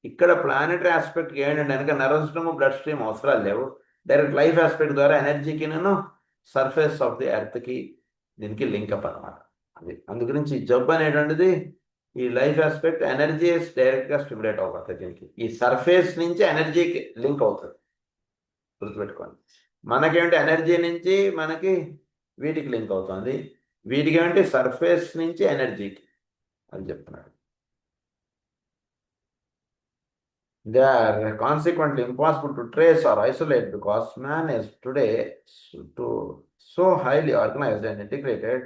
ఇక్కడ ప్లానెటరీ ఆస్పెక్ట్కి ఏంటంటే కనుక నర్వస్ సిస్టమ్, బ్లడ్ స్ట్రీమ్ అవసరాలు లేవు. డైరెక్ట్ లైఫ్ ఆస్పెక్ట్ ద్వారా ఎనర్జీకి సర్ఫేస్ ఆఫ్ ది ఎర్త్కి దీనికి లింకప్ అనమాట. అది అందు గురించి జబ్బు అనేటువంటిది ఈ లైఫ్ ఆస్పెక్ట్ ఎనర్జీ డైరెక్ట్గా స్టిమ్యులేట్ అవుతుంది. దీనికి ఈ సర్ఫేస్ నుంచి ఎనర్జీకి లింక్ అవుతుంది, గుర్తుపెట్టుకోండి. మనకేంటి ఎనర్జీ నుంచి మనకి వీటికి లింక్ అవుతుంది, వీటికి ఏంటి సర్ఫేస్ నుంచి ఎనర్జీకి అని చెప్తున్నాడు. They are consequently impossible to trace or isolate because man is today so highly organized and integrated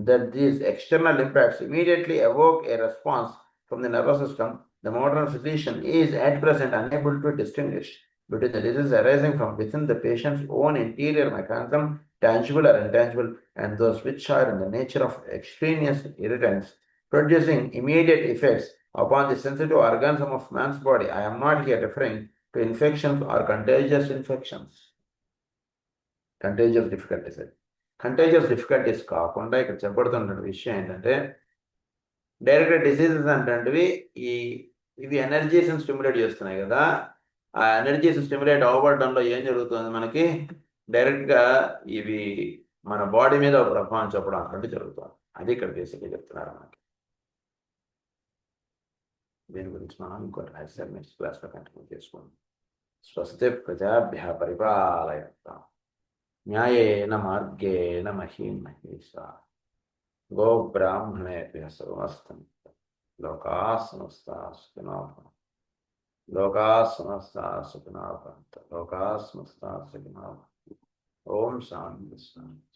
that these external impacts immediately evoke a response from the nervous system. The modern physician is at present unable to distinguish between the disease arising from within the patient's own interior mechanism, tangible or intangible, and those which are in the nature of extraneous irritants, producing immediate effects upon the sensitive organism of man's body. I am not here referring to infections or contagious infections. Contagious difficulties. Contagious difficulties కాకుండా ఇక్కడ చెప్పబడుతున్న విషయం ఏంటంటే direct diseases అంటే ఇవి ఎనర్జీస్ని stimulate చేస్తున్నాయి కదా. ఆ energies stimulate అవ్వబడడంలో ఏం జరుగుతుంది, మనకి డైరెక్ట్గా ఇవి మన బాడీ మీద ఒక ప్రభావం చెప్పడం అంటే జరుగుతుంది. అది ఇక్కడ బేసిక్గా చెప్తున్నారు మనకి. దీని గురించి మనం ఇంకోటి నెక్స్ట్ క్లాస్లో కంటిన్యూ చేసుకుందాం. స్వస్తి ప్రజాభ్యः పరిపాలయంతాం న్యాయేన మార్గేణ మహీం మహేషాః గోబ్రాహ్మణేభ్యः సమస్తం లోకాः సమస్తాः సుఖినో భవంతు. లోకాः సమస్తాः సుఖినో భవంతు. లోకాः సమస్తాः సుఖినో భవంతు. ఓం శాంతి శాంతి.